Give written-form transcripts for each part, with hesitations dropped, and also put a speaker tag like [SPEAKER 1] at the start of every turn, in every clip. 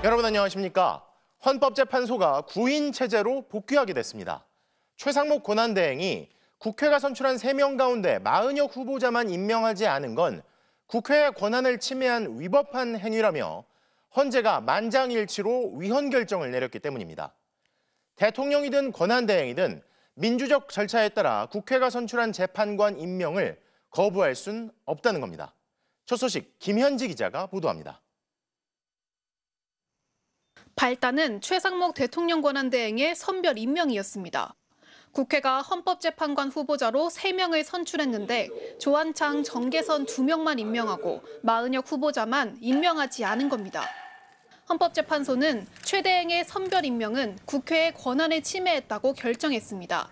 [SPEAKER 1] 여러분 안녕하십니까? 헌법재판소가 구인 체제로 복귀하게 됐습니다. 최상목 권한대행이 국회가 선출한 3명 가운데 마은혁 후보자만 임명하지 않은 건 국회의 권한을 침해한 위법한 행위라며 헌재가 만장일치로 위헌 결정을 내렸기 때문입니다. 대통령이든 권한대행이든 민주적 절차에 따라 국회가 선출한 재판관 임명을 거부할 순 없다는 겁니다. 첫 소식 김현지 기자가 보도합니다.
[SPEAKER 2] 발단은 최상목 대통령 권한대행의 선별 임명이었습니다. 국회가 헌법재판관 후보자로 3명을 선출했는데 조한창, 정계선 2명만 임명하고 마은혁 후보자만 임명하지 않은 겁니다. 헌법재판소는 최 대행의 선별 임명은 국회의 권한을 침해했다고 결정했습니다.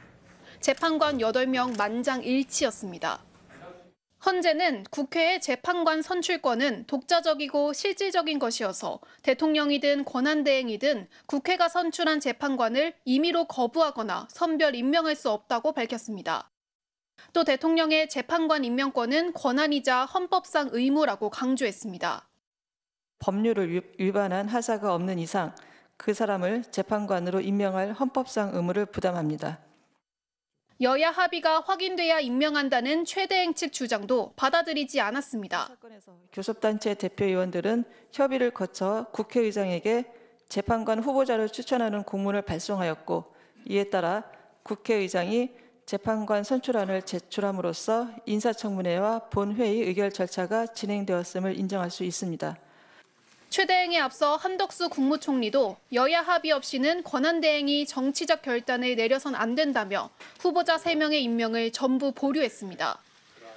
[SPEAKER 2] 재판관 8명 만장일치였습니다. 헌재는 국회의 재판관 선출권은 독자적이고 실질적인 것이어서 대통령이든 권한대행이든 국회가 선출한 재판관을 임의로 거부하거나 선별 임명할 수 없다고 밝혔습니다. 또 대통령의 재판관 임명권은 권한이자 헌법상 의무라고 강조했습니다.
[SPEAKER 3] 법률을 위반한 하사가 없는 이상 그 사람을 재판관으로 임명할 헌법상 의무를 부담합니다.
[SPEAKER 2] 여야 합의가 확인돼야 임명한다는 최 대행 측 주장도 받아들이지 않았습니다.
[SPEAKER 3] 사건에서 교섭단체 대표의원들은 협의를 거쳐 국회의장에게 재판관 후보자를 추천하는 공문을 발송하였고 이에 따라 국회의장이 재판관 선출안을 제출함으로써 인사청문회와 본회의 의결 절차가 진행되었음을 인정할 수 있습니다.
[SPEAKER 2] 최 대행에 앞서 한덕수 국무총리도 여야 합의 없이는 권한대행이 정치적 결단을 내려선 안 된다며 후보자 3명의 임명을 전부 보류했습니다.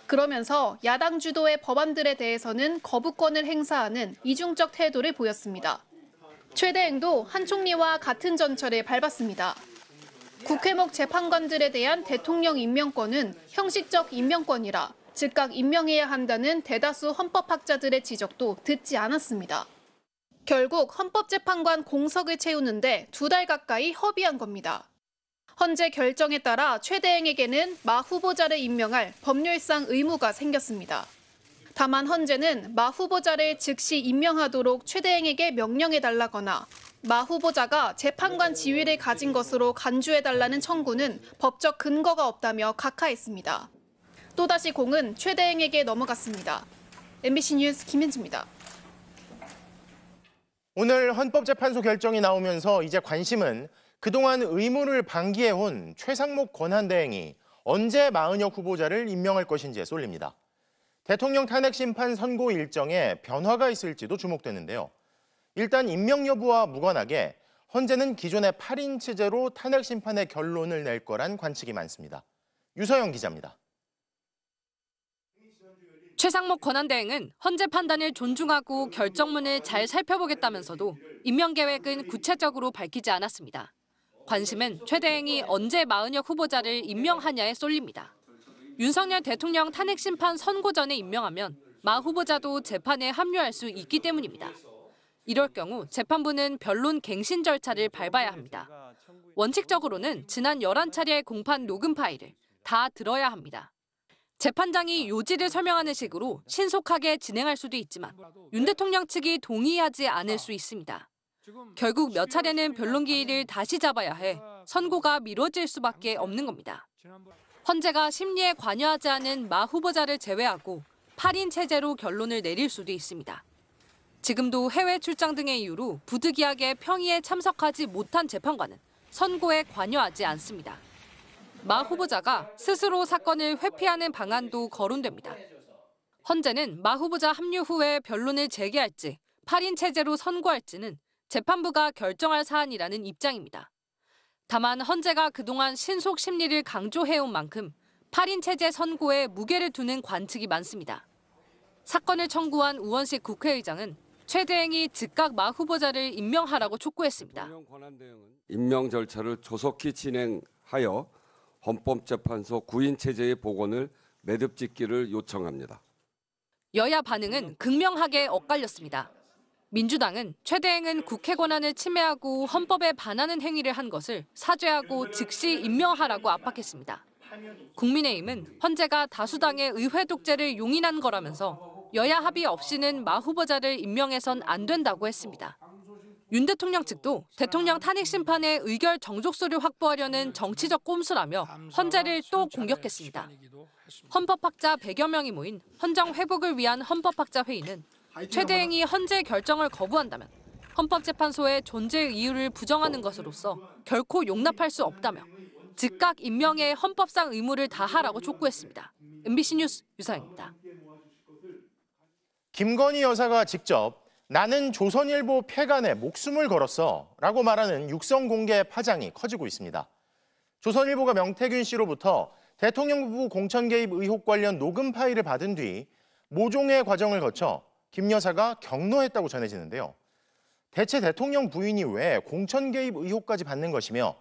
[SPEAKER 2] 그러면서 야당 주도의 법안들에 대해서는 거부권을 행사하는 이중적 태도를 보였습니다. 최 대행도 한 총리와 같은 전철을 밟았습니다. 국회목 재판관들에 대한 대통령 임명권은 형식적 임명권이라 즉각 임명해야 한다는 대다수 헌법학자들의 지적도 듣지 않았습니다. 결국 헌법재판관 공석을 채우는데 2달 가까이 허비한 겁니다. 헌재 결정에 따라 최 대행에게는 마 후보자를 임명할 법률상 의무가 생겼습니다. 다만 헌재는 마 후보자를 즉시 임명하도록 최 대행에게 명령해달라거나 마 후보자가 재판관 지위를 가진 것으로 간주해달라는 청구는 법적 근거가 없다며 각하했습니다. 또다시 공은 최 대행에게 넘어갔습니다. MBC 뉴스 김현지입니다.
[SPEAKER 1] 오늘 헌법재판소 결정이 나오면서 이제 관심은 그동안 의무를 방기해온 최상목 권한대행이 언제 마은혁 후보자를 임명할 것인지에 쏠립니다. 대통령 탄핵 심판 선고 일정에 변화가 있을지도 주목되는데요. 일단 임명 여부와 무관하게 헌재는 기존의 8인 체제로 탄핵 심판의 결론을 낼 거란 관측이 많습니다. 유서영 기자입니다.
[SPEAKER 4] 최상목 권한대행은 헌재 판단을 존중하고 결정문을 잘 살펴보겠다면서도 임명 계획은 구체적으로 밝히지 않았습니다. 관심은 최 대행이 언제 마은혁 후보자를 임명하냐에 쏠립니다. 윤석열 대통령 탄핵 심판 선고 전에 임명하면 마 후보자도 재판에 합류할 수 있기 때문입니다. 이럴 경우 재판부는 변론 갱신 절차를 밟아야 합니다. 원칙적으로는 지난 11차례의 공판 녹음 파일을 다 들어야 합니다. 재판장이 요지를 설명하는 식으로 신속하게 진행할 수도 있지만 윤 대통령 측이 동의하지 않을 수 있습니다. 결국 몇 차례는 변론 기일을 다시 잡아야 해 선고가 미뤄질 수밖에 없는 겁니다. 헌재가 심리에 관여하지 않은 마 후보자를 제외하고 8인 체제로 결론을 내릴 수도 있습니다. 지금도 해외 출장 등의 이유로 부득이하게 평의에 참석하지 못한 재판관은 선고에 관여하지 않습니다. 마 후보자가 스스로 사건을 회피하는 방안도 거론됩니다. 헌재는 마 후보자 합류 후에 변론을 재개할지 8인 체제로 선고할지는 재판부가 결정할 사안이라는 입장입니다. 다만 헌재가 그동안 신속 심리를 강조해온 만큼 8인 체제 선고에 무게를 두는 관측이 많습니다. 사건을 청구한 우원식 국회의장은 최 대행이 즉각 마 후보자를 임명하라고 촉구했습니다.
[SPEAKER 5] 임명 절차를 조속히 진행하여 헌법재판소 구인 체제의 복원을 매듭짓기를 요청합니다.
[SPEAKER 4] 여야 반응은 극명하게 엇갈렸습니다. 민주당은 최 대행은 국회 권한을 침해하고 헌법에 반하는 행위를 한 것을 사죄하고 즉시 임명하라고 압박했습니다. 국민의힘은 헌재가 다수당의 의회 독재를 용인한 거라면서 여야 합의 없이는 마 후보자를 임명해선 안 된다고 했습니다. 윤 대통령 측도 대통령 탄핵 심판의 의결 정족수를 확보하려는 정치적 꼼수라며 헌재를 또 공격했습니다. 헌법학자 100여 명이 모인 헌정 회복을 위한 헌법학자 회의는 최 대행이 헌재 결정을 거부한다면 헌법재판소의 존재 이유를 부정하는 것으로서 결코 용납할 수 없다며 즉각 임명의 헌법상 의무를 다하라고 촉구했습니다. MBC 뉴스 유서영입니다.
[SPEAKER 1] 김건희 여사가 직접 나는 조선일보 폐간에 목숨을 걸었어 라고 말하는 육성 공개 파장이 커지고 있습니다. 조선일보가 명태균 씨로부터 대통령 부부 공천 개입 의혹 관련 녹음 파일을 받은 뒤 모종의 과정을 거쳐 김 여사가 경로했다고 전해지는데요. 대체 대통령 부인이 왜 공천 개입 의혹까지 받는 것이며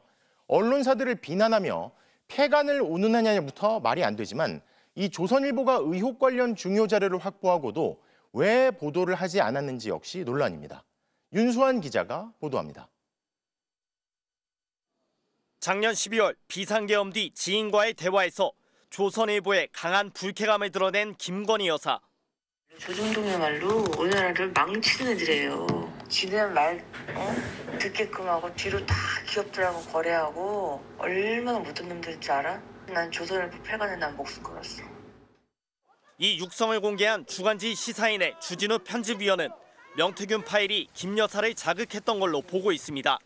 [SPEAKER 1] 언론사들을 비난하며 폐간을 운운하냐부터 말이 안 되지만 이 조선일보가 의혹 관련 중요 자료를 확보하고도 왜 보도를 하지 않았는지 역시 논란입니다. 윤수환 기자가 보도합니다.
[SPEAKER 6] 작년 12월 비상계엄 뒤 지인과의 대화에서 조선일보의 강한 불쾌감을 드러낸 김건희 여사.
[SPEAKER 7] 조중동이야말로 우리나라를 망치는 애들이에요. 지네 말 듣게끔 하고 뒤로 다 기업들하고 거래하고 얼마나 못된 놈들인 줄 알아? 난 조선일보 폐간에 난 목숨 걸었어.
[SPEAKER 6] 이 육성을 공개한 주간지 시사인의 주진우 편집위원은 명태균 파일이 김 여사를 자극했던 걸로 보고 있습니다.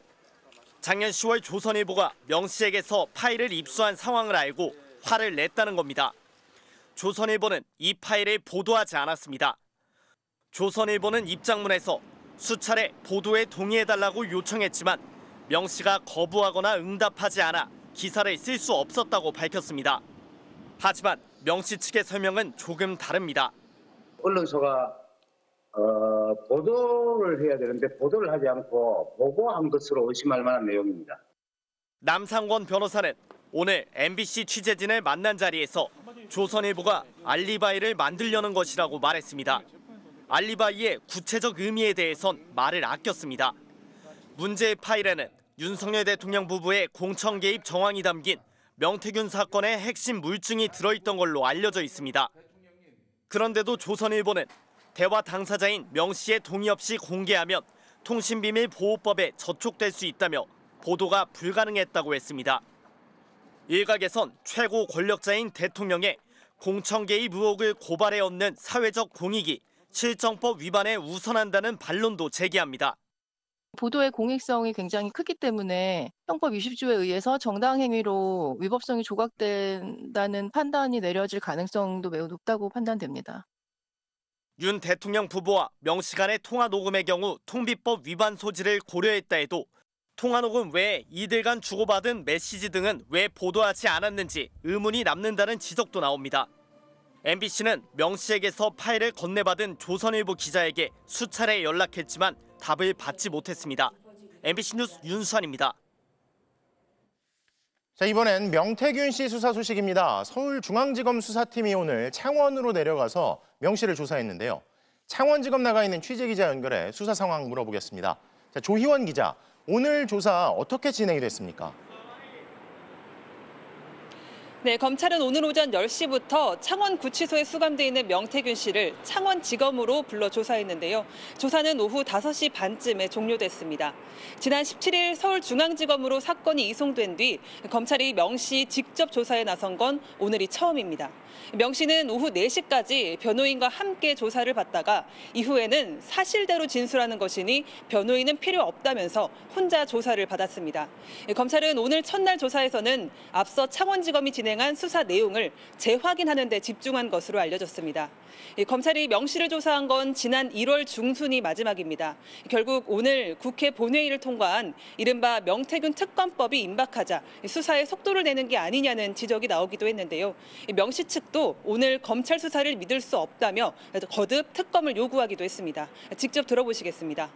[SPEAKER 6] 작년 10월 조선일보가 명 씨에게서 파일을 입수한 상황을 알고 화를 냈다는 겁니다. 조선일보는 이 파일을 보도하지 않았습니다. 조선일보는 입장문에서 수차례 보도에 동의해달라고 요청했지만 명 씨가 거부하거나 응답하지 않아 기사를 쓸 수 없었다고 밝혔습니다. 하지만 명 씨 측의 설명은 조금 다릅니다.
[SPEAKER 8] 언론사가 보도를 해야 되는데 보도를 하지 않고 보고한 것으로 의심할 만한 내용입니다.
[SPEAKER 6] 남상권 변호사는 오늘 MBC 취재진을 만난 자리에서 조선일보가 알리바이를 만들려는 것이라고 말했습니다. 알리바이의 구체적 의미에 대해선 말을 아꼈습니다. 문제의 파일에는 윤석열 대통령 부부의 공천 개입 정황이 담긴 명태균 사건의 핵심 물증이 들어있던 걸로 알려져 있습니다. 그런데도 조선일보는 대화 당사자인 명 씨의 동의 없이 공개하면 통신비밀보호법에 저촉될 수 있다며 보도가 불가능했다고 했습니다. 일각에선 최고 권력자인 대통령의 공천 개입 의혹을 고발해 얻는 사회적 공익이 실정법 위반에 우선한다는 반론도 제기합니다.
[SPEAKER 9] 보도의 공익성이 굉장히 크기 때문에 형법 20조에 의해서 정당 행위로 위법성이 조각된다는 판단이 내려질 가능성도 매우 높다고 판단됩니다.
[SPEAKER 6] 윤 대통령 부부와 명 씨 간의 통화 녹음의 경우 통비법 위반 소지를 고려했다 해도 통화 녹음 외에 이들 간 주고받은 메시지 등은 왜 보도하지 않았는지 의문이 남는다는 지적도 나옵니다. MBC는 명 씨에게서 파일을 건네받은 조선일보 기자에게 수차례 연락했지만 답을 받지 못했습니다. MBC 뉴스 윤수환입니다.
[SPEAKER 1] 자, 이번엔 명태균 씨 수사 소식입니다. 서울중앙지검 수사팀이 오늘 창원으로 내려가서 명 씨를 조사했는데요. 창원지검 나가 있는 취재기자 연결해 수사 상황 물어보겠습니다. 자, 조희원 기자, 오늘 조사 어떻게 진행이 됐습니까?
[SPEAKER 10] 네, 검찰은 오늘 오전 10시부터 창원구치소에 수감돼 있는 명태균 씨를 창원지검으로 불러 조사했는데요. 조사는 오후 5시 반쯤에 종료됐습니다. 지난 17일 서울중앙지검으로 사건이 이송된 뒤 검찰이 명 씨 직접 조사에 나선 건 오늘이 처음입니다. 명 씨는 오후 4시까지 변호인과 함께 조사를 받다가 이후에는 사실대로 진술하는 것이니 변호인은 필요 없다면서 혼자 조사를 받았습니다. 검찰은 오늘 첫날 조사에서는 앞서 창원지검이 진행한 수사 내용을 재확인하는 데 집중한 것으로 알려졌습니다. 검찰이 명 씨를 조사한 건 지난 1월 중순이 마지막입니다. 결국 오늘 국회 본회의를 통과한 이른바 명태균 특검법이 임박하자 수사에 속도를 내는 게 아니냐는 지적이 나오기도 했는데요. 명 씨 측도 오늘 검찰 수사를 믿을 수 없다며 거듭 특검을 요구하기도 했습니다. 직접 들어보시겠습니다.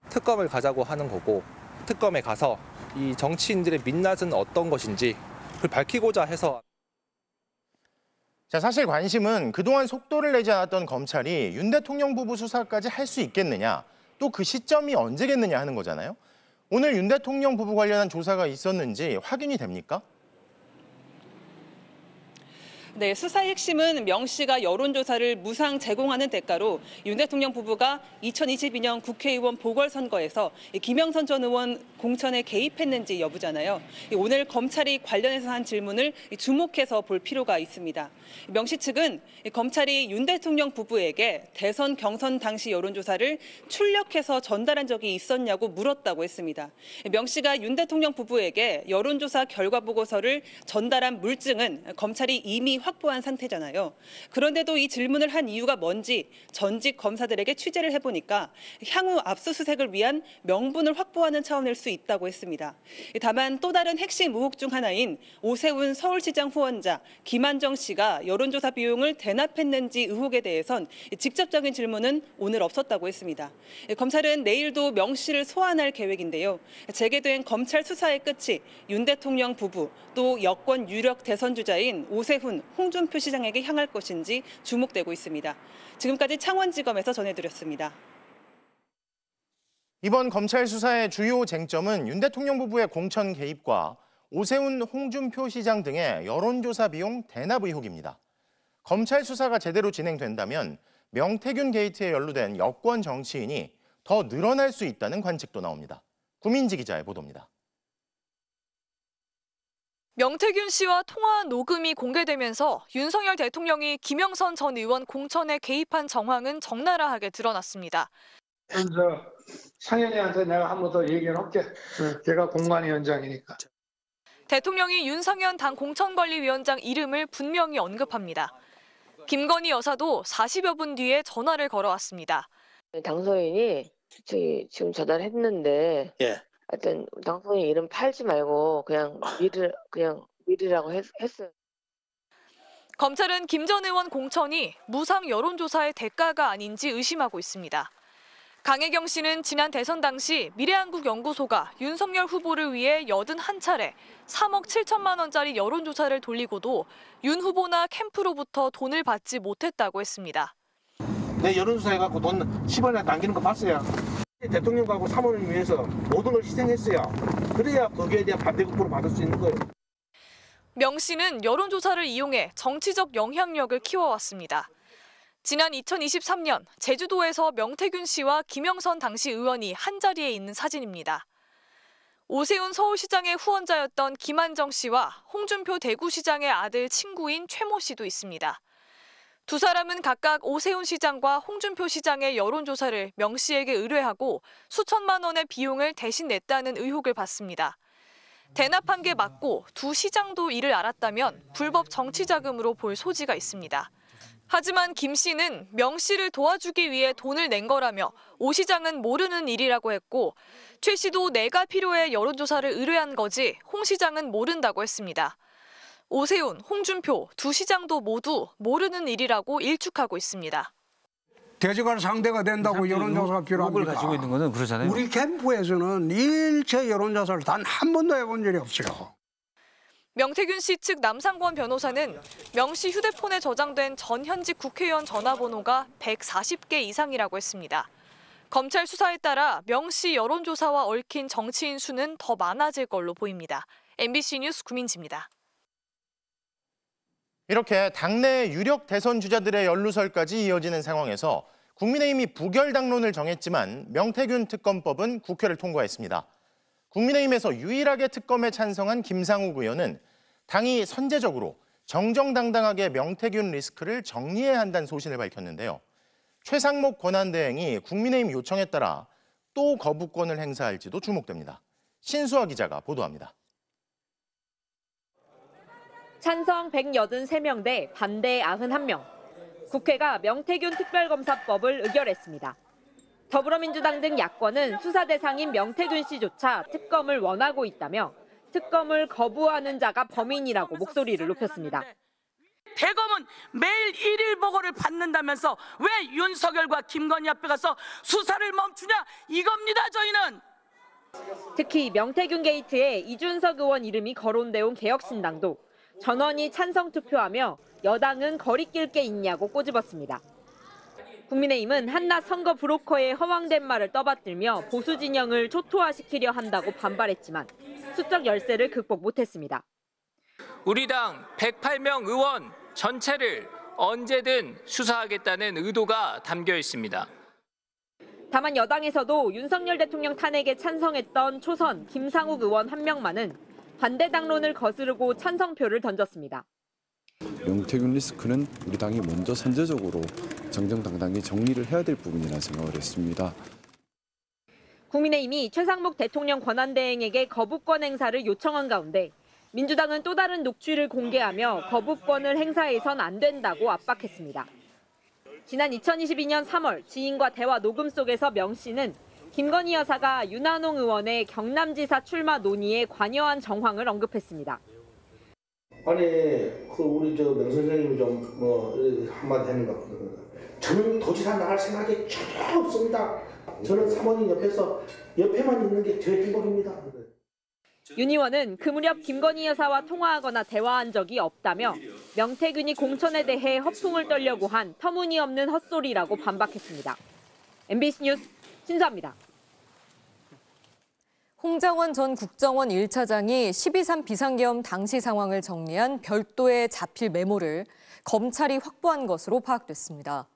[SPEAKER 11] 특검을 가자고 하는 거고 특검에 가서 이 정치인들의 민낯은 어떤 것인지 그걸 밝히고자 해서.
[SPEAKER 1] 자, 사실 관심은 그동안 속도를 내지 않았던 검찰이 윤 대통령 부부 수사까지 할 수 있겠느냐, 또 그 시점이 언제겠느냐 하는 거잖아요. 오늘 윤 대통령 부부 관련한 조사가 있었는지 확인이 됩니까?
[SPEAKER 10] 네, 수사의 핵심은 명 씨가 여론조사를 무상 제공하는 대가로 윤 대통령 부부가 2022년 국회의원 보궐선거에서 김영선 전 의원 공천에 개입했는지 여부잖아요. 오늘 검찰이 관련해서 한 질문을 주목해서 볼 필요가 있습니다. 명 씨 측은 검찰이 윤 대통령 부부에게 대선 경선 당시 여론조사를 출력해서 전달한 적이 있었냐고 물었다고 했습니다. 명 씨가 윤 대통령 부부에게 여론조사 결과 보고서를 전달한 물증은 검찰이 이미 확보한 상태잖아요. 그런데도 이 질문을 한 이유가 뭔지 전직 검사들에게 취재를 해보니까 향후 압수수색을 위한 명분을 확보하는 차원일 수 있다고 했습니다. 다만 또 다른 핵심 의혹 중 하나인 오세훈 서울시장 후원자 김한정 씨가 여론조사 비용을 대납했는지 의혹에 대해선 직접적인 질문은 오늘 없었다고 했습니다. 검찰은 내일도 명 씨를 소환할 계획인데요. 재개된 검찰 수사의 끝이 윤 대통령 부부 또 여권 유력 대선 주자인 오세훈, 홍준표 시장에게 향할 것인지 주목되고 있습니다. 지금까지 창원지검에서 전해드렸습니다.
[SPEAKER 1] 이번 검찰 수사의 주요 쟁점은 윤 대통령 부부의 공천 개입과 오세훈, 홍준표 시장 등의 여론조사 비용 대납 의혹입니다. 검찰 수사가 제대로 진행된다면 명태균 게이트에 연루된 여권 정치인이 더 늘어날 수 있다는 관측도 나옵니다. 구민지 기자의 보도입니다.
[SPEAKER 12] 명태균 씨와 통화한 녹음이 공개되면서 윤석열 대통령이 김영선 전 의원 공천에 개입한 정황은 적나라하게 드러났습니다.
[SPEAKER 13] 먼저 상현이한테 내가 한 번 더 얘기를 할게. 걔가 공관위원장이니까.
[SPEAKER 12] 대통령이 윤상현 당 공천관리위원장 이름을 분명히 언급합니다. 김건희 여사도 40여 분 뒤에 전화를 걸어왔습니다.
[SPEAKER 7] 당선인이 지금 전화했는데 하여튼 당선인 이름 팔지 말고 그냥 미르라고 했어요.
[SPEAKER 12] 검찰은 김 전 의원 공천이 무상 여론조사의 대가가 아닌지 의심하고 있습니다. 강혜경 씨는 지난 대선 당시 미래한국연구소가 윤석열 후보를 위해 81차례 3억 7천만 원짜리 여론조사를 돌리고도 윤 후보나 캠프로부터 돈을 받지 못했다고 했습니다.
[SPEAKER 14] 내 여론조사 해갖고 돈 10원이나 남기는 거 봤어요. 대통령하고 사모님을 위해서 모든 걸 희생했어요. 그래야 거기에 대한 반대급부를 받을 수 있는 거예요.
[SPEAKER 12] 명 씨는 여론조사를 이용해 정치적 영향력을 키워왔습니다. 지난 2023년 제주도에서 명태균 씨와 김영선 당시 의원이 한자리에 있는 사진입니다. 오세훈 서울시장의 후원자였던 김한정 씨와 홍준표 대구시장의 아들 친구인 최모 씨도 있습니다. 두 사람은 각각 오세훈 시장과 홍준표 시장의 여론조사를 명 씨에게 의뢰하고 수천만 원의 비용을 대신 냈다는 의혹을 받습니다. 대납한 게 맞고 두 시장도 이를 알았다면 불법 정치자금으로 볼 소지가 있습니다. 하지만 김 씨는 명 씨를 도와주기 위해 돈을 낸 거라며 오 시장은 모르는 일이라고 했고 최 씨도 내가 필요해 여론조사를 의뢰한 거지 홍 시장은 모른다고 했습니다. 오세훈, 홍준표 두 시장도 모두 모르는 일이라고 일축하고 있습니다.
[SPEAKER 15] 대적할 상대가 된다고 여론조사가 필요합니다. 가지고 있는 거는 그러잖아요. 우리 캠프에서는 일체 여론조사를 단 한 번도 해본 적이 없어요.
[SPEAKER 12] 명태균 씨 측 남상권 변호사는 명 씨 휴대폰에 저장된 전 현직 국회의원 전화번호가 140개 이상이라고 했습니다. 검찰 수사에 따라 명 씨 여론조사와 얽힌 정치인 수는 더 많아질 걸로 보입니다. MBC 뉴스 구민지입니다.
[SPEAKER 1] 이렇게 당내 유력 대선 주자들의 연루설까지 이어지는 상황에서 국민의힘이 부결 당론을 정했지만 명태균 특검법은 국회를 통과했습니다. 국민의힘에서 유일하게 특검에 찬성한 김상욱 의원은 당이 선제적으로 정정당당하게 명태균 리스크를 정리해야 한다는 소신을 밝혔는데요. 최상목 권한대행이 국민의힘 요청에 따라 또 거부권을 행사할지도 주목됩니다. 신수아 기자가 보도합니다.
[SPEAKER 16] 찬성 183명 대 반대 91명. 국회가 명태균 특별검사법을 의결했습니다. 더불어민주당 등 야권은 수사 대상인 명태균 씨조차 특검을 원하고 있다며 특검을 거부하는 자가 범인이라고 목소리를 높였습니다.
[SPEAKER 17] 대검은 매일 1일 보고를 받는다면서 왜 윤석열과 김건희 앞에 가서 수사를 멈추냐 이겁니다 저희는.
[SPEAKER 16] 특히 명태균 게이트에 이준석 의원 이름이 거론돼 온 개혁신당도 전원이 찬성 투표하며 여당은 거리낄 게 있냐고 꼬집었습니다. 국민의힘은 한낱 선거 브로커의 허황된 말을 떠받들며 보수 진영을 초토화시키려 한다고 반발했지만 수적 열세를 극복 못했습니다.
[SPEAKER 18] 우리 당 108명 의원 전체를 언제든 수사하겠다는 의도가 담겨 있습니다.
[SPEAKER 16] 다만 여당에서도 윤석열 대통령 탄핵에 찬성했던 초선 김상욱 의원 한 명만은 반대 당론을 거스르고 찬성표를 던졌습니다.
[SPEAKER 19] 명태균 리스크는 우리 당이 먼저 선제적으로 정정당당히 정리를 해야 될 부분이라는 생각을 했습니다.
[SPEAKER 16] 국민의힘이 최상목 대통령 권한대행에게 거부권 행사를 요청한 가운데 민주당은 또 다른 녹취를 공개하며 거부권을 행사해선 안 된다고 압박했습니다. 지난 2022년 3월 지인과 대화 녹음 속에서 명 씨는 김건희 여사가 윤한홍 의원의 경남지사 출마 논의에 관여한 정황을 언급했습니다.
[SPEAKER 14] 아니 우리 명 선생님이 좀 한마디 했는가 보다. 저는 도지사 나갈 생각이 전혀 없습니다. 저는 사모님 옆에만 있는 게 제 행복입니다.
[SPEAKER 16] 윤 의원은 그 무렵 김건희 여사와 통화하거나 대화한 적이 없다며 명태균이 공천에 대해 허풍을 떨려고 한 터무니없는 헛소리라고 반박했습니다. MBC 뉴스 신수아입니다.
[SPEAKER 20] 홍장원 전 국정원 1차장이 12.3 비상계엄 당시 상황을 정리한 별도의 자필 메모를 검찰이 확보한 것으로 파악됐습니다.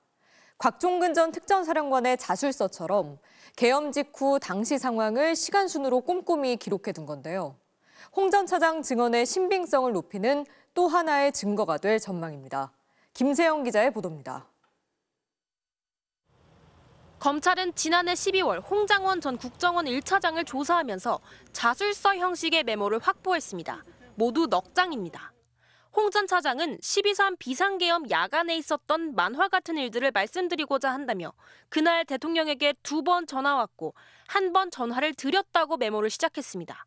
[SPEAKER 20] 곽종근 전 특전사령관의 자술서처럼 계엄 직후 당시 상황을 시간 순으로 꼼꼼히 기록해둔 건데요. 홍 전 차장 증언의 신빙성을 높이는 또 하나의 증거가 될 전망입니다. 김세영 기자의 보도입니다.
[SPEAKER 21] 검찰은 지난해 12월 홍장원 전 국정원 1차장을 조사하면서 자술서 형식의 메모를 확보했습니다. 모두 넉 장입니다. 홍 전 차장은 12.3 비상계엄 야간에 있었던 만화 같은 일들을 말씀드리고자 한다며 그날 대통령에게 2번 전화 왔고 1번 전화를 드렸다고 메모를 시작했습니다.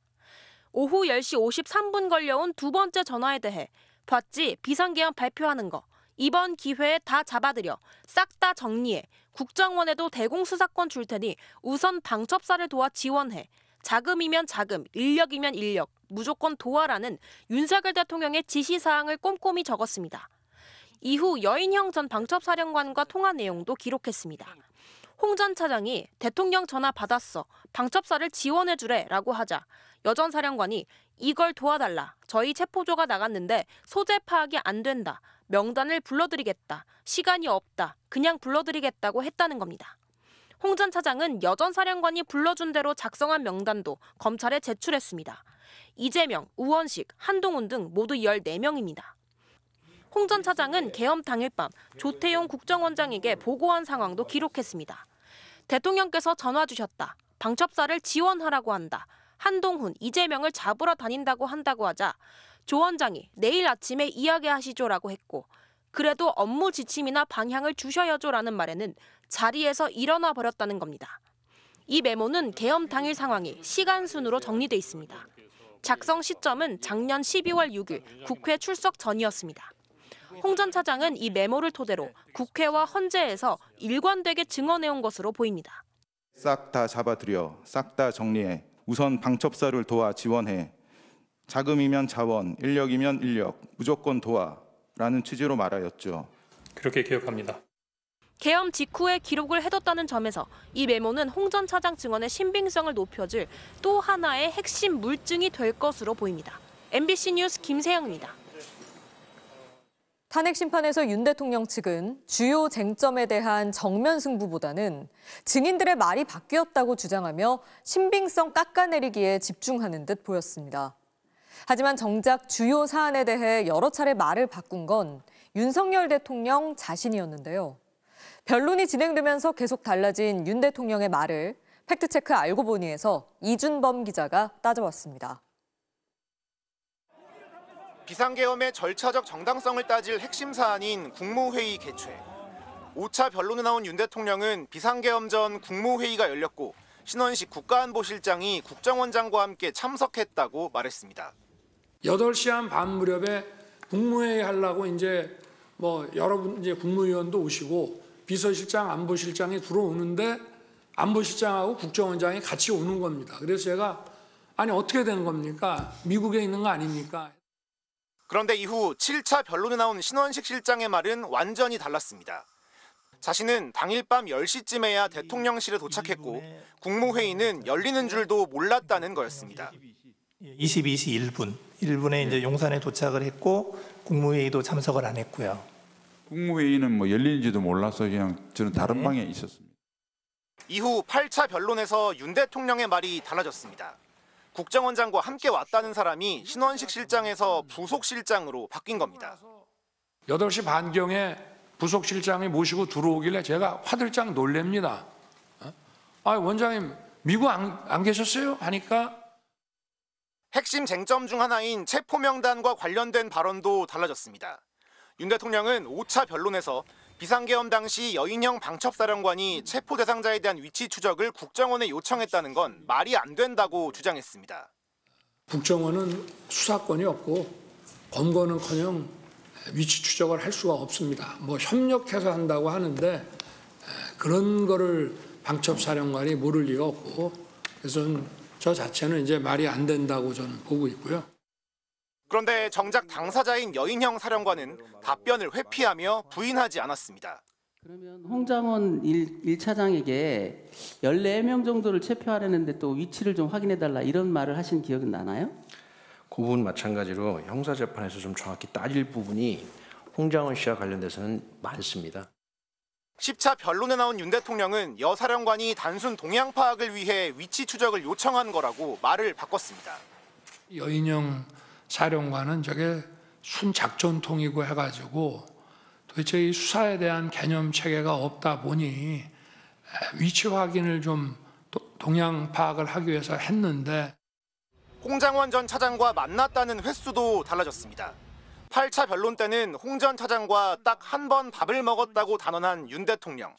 [SPEAKER 21] 오후 10시 53분 걸려온 두 번째 전화에 대해 봤지 비상계엄 발표하는 거 이번 기회에 다 잡아들여 싹 다 정리해 국정원에도 대공수사권 줄 테니 우선 방첩사를 도와 지원해 자금이면 자금, 인력이면 인력, 무조건 도와라는 윤석열 대통령의 지시사항을 꼼꼼히 적었습니다. 이후 여인형 전 방첩사령관과 통화 내용도 기록했습니다. 홍 전 차장이 대통령 전화 받았어, 방첩사를 지원해주래라고 하자 여 전 사령관이 이걸 도와달라, 저희 체포조가 나갔는데 소재 파악이 안 된다, 명단을 불러드리겠다, 시간이 없다, 그냥 불러드리겠다고 했다는 겁니다. 홍 전 차장은 여 전 사령관이 불러준 대로 작성한 명단도 검찰에 제출했습니다. 이재명, 우원식, 한동훈 등 모두 14명입니다. 홍 전 차장은 계엄 당일 밤 조태용 국정원장에게 보고한 상황도 기록했습니다. 대통령께서 전화 주셨다. 방첩사를 지원하라고 한다. 한동훈, 이재명을 잡으러 다닌다고 한다고 하자 조 원장이 내일 아침에 이야기하시죠라고 했고 그래도 업무 지침이나 방향을 주셔야죠라는 말에는 자리에서 일어나 버렸다는 겁니다. 이 메모는 계엄 당일 상황이 시간 순으로 정리돼 있습니다. 작성 시점은 작년 12월 6일 국회 출석 전이었습니다. 홍 전 차장은 이 메모를 토대로 국회와 헌재에서 일관되게 증언해온 것으로 보입니다.
[SPEAKER 22] 싹 다 잡아들여, 싹 다 정리해, 우선 방첩사를 도와 지원해, 자금이면 자원, 인력이면 인력, 무조건 도와라는 취지로 말하였죠.
[SPEAKER 23] 그렇게 기억합니다.
[SPEAKER 21] 계엄 직후에 기록을 해뒀다는 점에서 이 메모는 홍 전 차장 증언의 신빙성을 높여줄 또 하나의 핵심 물증이 될 것으로 보입니다. MBC 뉴스 김세영입니다.
[SPEAKER 20] 탄핵 심판에서 윤 대통령 측은 주요 쟁점에 대한 정면 승부보다는 증인들의 말이 바뀌었다고 주장하며 신빙성 깎아내리기에 집중하는 듯 보였습니다. 하지만 정작 주요 사안에 대해 여러 차례 말을 바꾼 건 윤석열 대통령 자신이었는데요. 변론이 진행되면서 계속 달라진 윤 대통령의 말을 팩트체크 알고 보니에서 이준범 기자가 따져왔습니다.
[SPEAKER 24] 비상계엄의 절차적 정당성을 따질 핵심 사안인 국무회의 개최. 5차 변론에 나온 윤 대통령은 비상계엄 전 국무회의가 열렸고 신원식 국가안보실장이 국정원장과 함께 참석했다고 말했습니다.
[SPEAKER 25] 8시 한 반 무렵에 국무회의 하려고 이제 여러분 이제 국무위원도 오시고 비서실장, 안보실장이 들어오는데 안보실장하고 국정원장이 같이 오는 겁니다. 그래서 제가 아니 어떻게 되는 겁니까? 미국에 있는 거 아닙니까?
[SPEAKER 24] 그런데 이후 7차 변론에 나온 신원식 실장의 말은 완전히 달랐습니다. 자신은 당일 밤 10시쯤에야 대통령실에 도착했고 국무회의는 열리는 줄도 몰랐다는 거였습니다.
[SPEAKER 26] 22시 1분에 이제 용산에 도착을 했고
[SPEAKER 2] 국무회의도 참석을 안 했고요.
[SPEAKER 3] 국무회의는 뭐 열리는지도 몰라서 그냥 저는 다른 방에 있었습니다.
[SPEAKER 24] 이후 8차 변론에서 윤 대통령의 말이 달라졌습니다. 국정원장과 함께 왔다는 사람이 신원식 실장에서 부속실장으로 바뀐 겁니다.
[SPEAKER 25] 8시 반경에 부속실장이 모시고 들어오길래 제가 화들짝 놀랍니다. 원장님 미국 안 계셨어요? 하니까
[SPEAKER 24] 핵심 쟁점 중 하나인 체포명단과 관련된 발언도 달라졌습니다. 윤 대통령은 5차 변론에서 비상계엄 당시 여인형 방첩사령관이 체포 대상자에 대한 위치 추적을 국정원에 요청했다는 건 말이 안 된다고 주장했습니다.
[SPEAKER 25] 국정원은 수사권이 없고 검거는커녕 위치 추적을 할 수가 없습니다. 뭐 협력해서 한다고 하는데 그런 거를 방첩사령관이 모를 리가 없고 그래서 저 자체는 이제 말이 안 된다고 저는 보고 있고요.
[SPEAKER 24] 그런데 정작 당사자인 여인형 사령관은 답변을 회피하며 부인하지 않았습니다.
[SPEAKER 4] 그러면 홍장원 1차장에게 14명 정도를 체포하려는데 또 위치를 좀 확인해달라 이런 말을 하신 기억은 나나요?
[SPEAKER 5] 그 부분 마찬가지로 형사재판에서 좀 정확히 따질 부분이 홍장원 씨와 관련돼서는 많습니다.
[SPEAKER 24] 10차 변론에 나온 윤 대통령은 여 사령관이 단순 동향 파악을 위해 위치 추적을 요청한 거라고 말을 바꿨습니다.
[SPEAKER 25] 여인형 사령관은 저게 순작전통이고 해가지고 도대체 이 수사에 대한 개념 체계가 없다 보니 위치 확인을 좀 동향 파악을 하기 위해서 했는데
[SPEAKER 24] 홍장원 전 차장과 만났다는 횟수도 달라졌습니다. 8차 변론 때는 홍 전 차장과 딱 한 번 밥을 먹었다고 단언한 윤 대통령.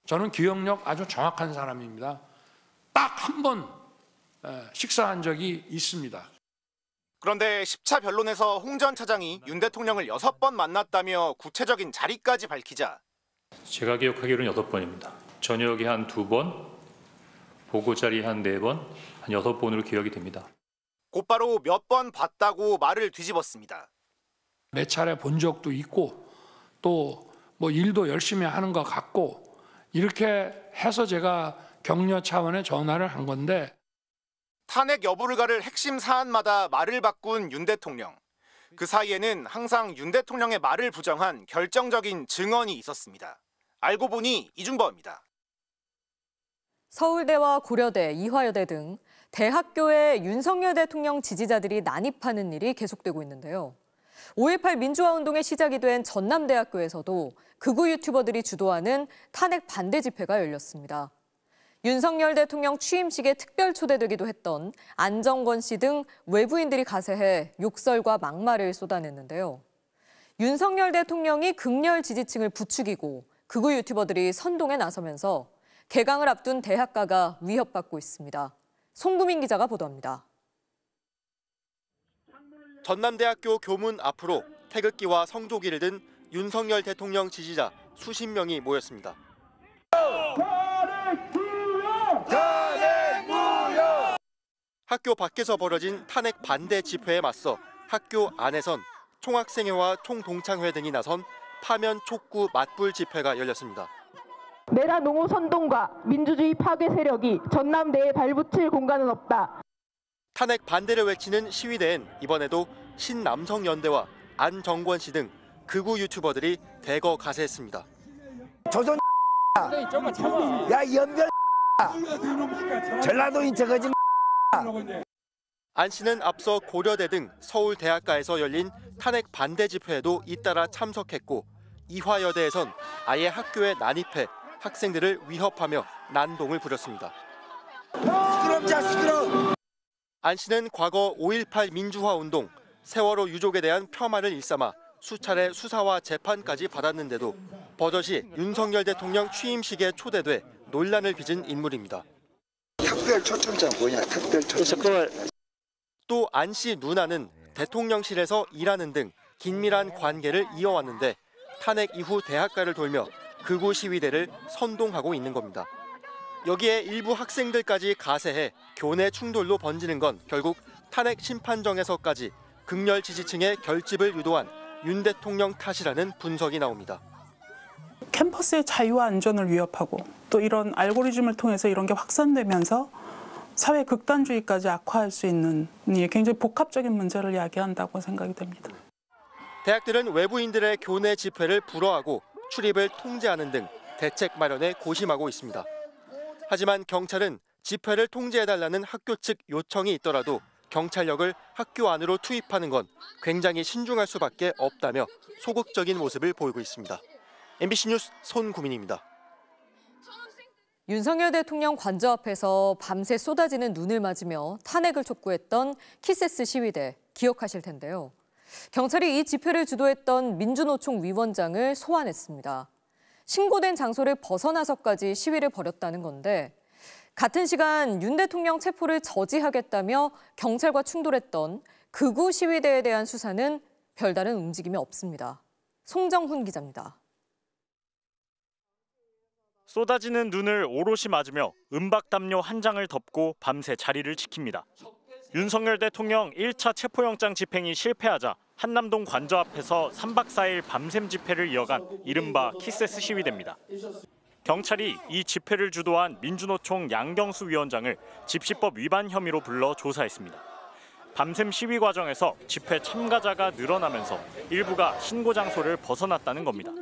[SPEAKER 25] 저는 기억력 아주 정확한 사람입니다. 딱 한 번 식사한 적이 있습니다.
[SPEAKER 24] 그런데 10차 변론에서 홍 전 차장이 윤 대통령을 6번 만났다며 구체적인 자리까지 밝히자
[SPEAKER 23] 제가 기억하기로는 8번입니다. 저녁에 한 2번, 보고 자리 한 4번, 한 6번으로 기억이 됩니다.
[SPEAKER 24] 곧바로 몇 번 봤다고 말을 뒤집었습니다.
[SPEAKER 25] 몇 차례 본 적도 있고 또 뭐 일도 열심히 하는 것 같고 이렇게 해서 제가 격려 차원의 전화를 한 건데
[SPEAKER 24] 탄핵 여부를 가를 핵심 사안마다 말을 바꾼 윤 대통령. 그 사이에는 항상 윤 대통령의 말을 부정한 결정적인 증언이 있었습니다. 알고 보니 이중범입니다.
[SPEAKER 20] 서울대와 고려대, 이화여대 등 대학교에 윤석열 대통령 지지자들이 난입하는 일이 계속되고 있는데요. 5.18 민주화 운동의 시작이 된 전남대학교에서도 극우 유튜버들이 주도하는 탄핵 반대 집회가 열렸습니다. 윤석열 대통령 취임식에 특별 초대되기도 했던 안정권 씨 등 외부인들이 가세해 욕설과 막말을 쏟아냈는데요. 윤석열 대통령이 극렬 지지층을 부추기고 극우 유튜버들이 선동에 나서면서 개강을 앞둔 대학가가 위협받고 있습니다. 송구민 기자가 보도합니다.
[SPEAKER 26] 전남대학교 교문 앞으로 태극기와 성조기를 든 윤석열 대통령 지지자 수십 명이 모였습니다. 학교 밖에서 벌어진 탄핵 반대 집회에 맞서 학교 안에선 총학생회와 총동창회 등이 나선 파면 촉구 맞불 집회가 열렸습니다.
[SPEAKER 27] 내라 농후 선동과 민주주의 파괴 세력이 전남대에 발붙일 공간은 없다.
[SPEAKER 26] 탄핵 반대를 외치는 시위대엔 이번에도 신남성연대와 안정권 씨 등 극우 유튜버들이 대거 가세했습니다.
[SPEAKER 28] 조선 야 연변 전라도인 저거지.
[SPEAKER 26] 안 씨는 앞서 고려대 등 서울 대학가에서 열린 탄핵 반대 집회에도 잇따라 참석했고 이화여대에선 아예 학교에 난입해 학생들을 위협하며 난동을 부렸습니다.
[SPEAKER 28] 시끄럽자 시끄러.
[SPEAKER 26] 안 씨는 과거 5.18 민주화 운동, 세월호 유족에 대한 폄하를 일삼아 수차례 수사와 재판까지 받았는데도 버젓이 윤석열 대통령 취임식에 초대돼 논란을 빚은 인물입니다.
[SPEAKER 28] 특별 초청장 뭐냐? 특별 초청장.
[SPEAKER 26] 또 안 씨 누나는 대통령실에서 일하는 등 긴밀한 관계를 이어왔는데 탄핵 이후 대학가를 돌며 극우 시위대를 선동하고 있는 겁니다. 여기에 일부 학생들까지 가세해 교내 충돌로 번지는 건 결국 탄핵 심판정에서까지 극렬 지지층의 결집을 유도한 윤 대통령 탓이라는 분석이 나옵니다.
[SPEAKER 29] 캠퍼스의 자유와 안전을 위협하고 또 이런 알고리즘을 통해서 이런 게 확산되면서 사회 극단주의까지 악화할 수 있는 굉장히 복합적인 문제를 야기한다고 생각이 됩니다.
[SPEAKER 26] 대학들은 외부인들의 교내 집회를 불허하고 출입을 통제하는 등 대책 마련에 고심하고 있습니다. 하지만 경찰은 집회를 통제해달라는 학교 측 요청이 있더라도 경찰력을 학교 안으로 투입하는 건 굉장히 신중할 수밖에 없다며 소극적인 모습을 보이고 있습니다. MBC 뉴스 손구민입니다.
[SPEAKER 20] 윤석열 대통령 관저 앞에서 밤새 쏟아지는 눈을 맞으며 탄핵을 촉구했던 키세스 시위대 기억하실 텐데요. 경찰이 이 집회를 주도했던 민주노총 위원장을 소환했습니다. 신고된 장소를 벗어나서까지 시위를 벌였다는 건데 같은 시간 윤 대통령 체포를 저지하겠다며 경찰과 충돌했던 극우 시위대에 대한 수사는 별다른 움직임이 없습니다. 송정훈 기자입니다.
[SPEAKER 6] 쏟아지는 눈을 오롯이 맞으며 은박담요 한 장을 덮고 밤새 자리를 지킵니다. 윤석열 대통령 1차 체포영장 집행이 실패하자 한남동 관저 앞에서 3박 4일 밤샘 집회를 이어간 이른바 키세스 시위대입니다. 경찰이 이 집회를 주도한 민주노총 양경수 위원장을 집시법 위반 혐의로 불러 조사했습니다. 밤샘 시위 과정에서 집회 참가자가 늘어나면서 일부가 신고 장소를 벗어났다는 겁니다.